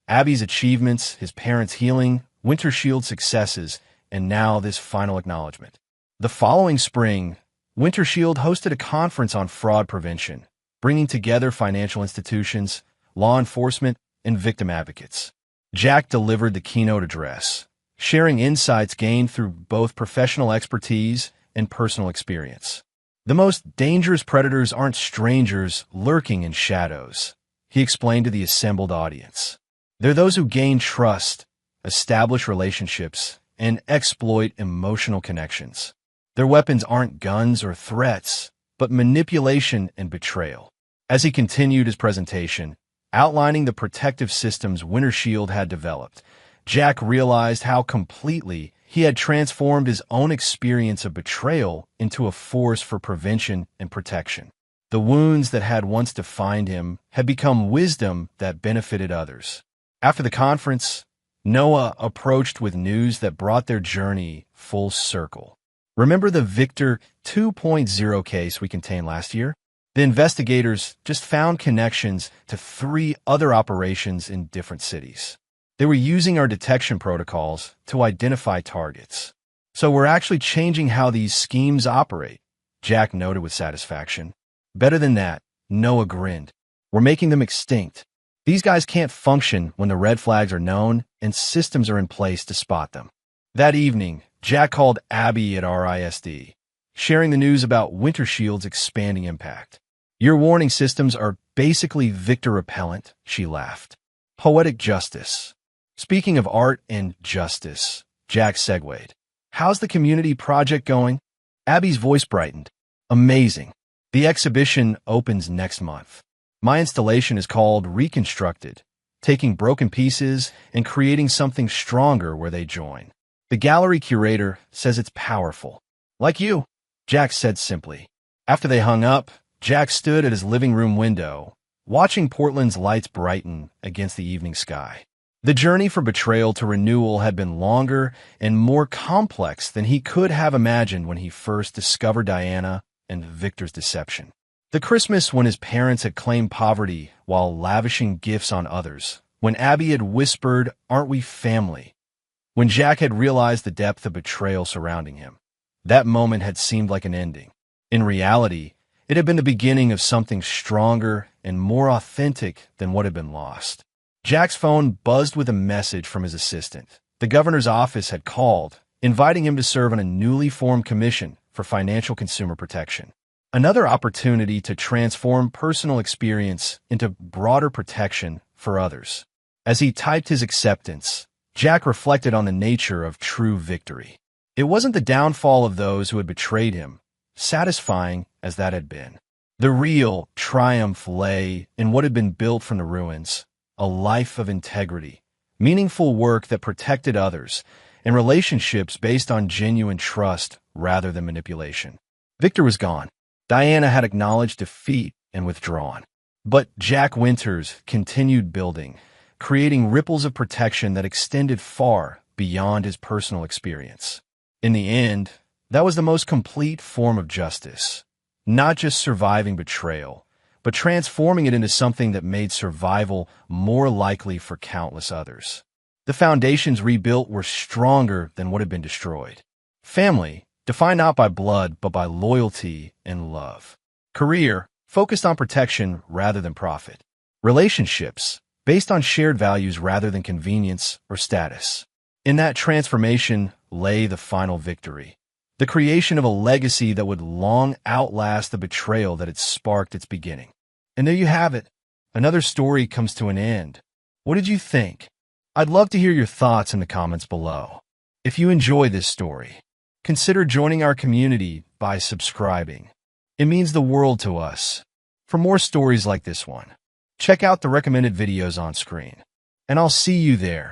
Abby's achievements, his parents' healing, Winter Shield successes, and now this final acknowledgement. The following spring, Winter Shield hosted a conference on fraud prevention, bringing together financial institutions, law enforcement, and victim advocates. Jack delivered the keynote address, sharing insights gained through both professional expertise and personal experience. "The most dangerous predators aren't strangers lurking in shadows," he explained to the assembled audience. "They're those who gain trust, establish relationships, and exploit emotional connections. Their weapons aren't guns or threats, but manipulation and betrayal." As he continued his presentation, outlining the protective systems Winter Shield had developed, Jack realized how completely he had transformed his own experience of betrayal into a force for prevention and protection. The wounds that had once defined him had become wisdom that benefited others. After the conference, Noah approached with news that brought their journey full circle. "Remember the Victor 2.0 case we contained last year? The investigators just found connections to 3 other operations in different cities. They were using our detection protocols to identify targets. So we're actually changing how these schemes operate," Jack noted with satisfaction. "Better than that," Noah grinned. "We're making them extinct. These guys can't function when the red flags are known and systems are in place to spot them." That evening, Jack called Abby at RISD, sharing the news about Winter Shield's expanding impact. "Your warning systems are basically Victor repellent," she laughed. "Poetic justice." Speaking of art and justice, Jack segued. "How's the community project going?" Abby's voice brightened. "Amazing. The exhibition opens next month. My installation is called Reconstructed, taking broken pieces and creating something stronger where they join. The gallery curator says it's powerful. Like you," Jack said simply. After they hung up, Jack stood at his living room window, watching Portland's lights brighten against the evening sky. The journey from betrayal to renewal had been longer and more complex than he could have imagined when he first discovered Diana and Victor's deception. The Christmas when his parents had claimed poverty while lavishing gifts on others, when Abby had whispered, "Aren't we family?" When Jack had realized the depth of betrayal surrounding him. That moment had seemed like an ending. In reality, it had been the beginning of something stronger and more authentic than what had been lost. Jack's phone buzzed with a message from his assistant. The governor's office had called, inviting him to serve on a newly formed commission for financial consumer protection. Another opportunity to transform personal experience into broader protection for others. As he typed his acceptance, Jack reflected on the nature of true victory. It wasn't the downfall of those who had betrayed him, satisfying as that had been. The real triumph lay in what had been built from the ruins, a life of integrity, meaningful work that protected others, and relationships based on genuine trust rather than manipulation. Victor was gone. Diana had acknowledged defeat and withdrawn. But Jack Winters continued building, creating ripples of protection that extended far beyond his personal experience. In the end, that was the most complete form of justice. Not just surviving betrayal, but transforming it into something that made survival more likely for countless others. The foundations rebuilt were stronger than what had been destroyed. Family, defined not by blood, but by loyalty and love. Career, focused on protection rather than profit. Relationships, based on shared values rather than convenience or status. In that transformation lay the final victory. The creation of a legacy that would long outlast the betrayal that had sparked its beginning. And there you have it. Another story comes to an end. What did you think? I'd love to hear your thoughts in the comments below. If you enjoy this story, consider joining our community by subscribing. It means the world to us. For more stories like this one, check out the recommended videos on screen. And I'll see you there.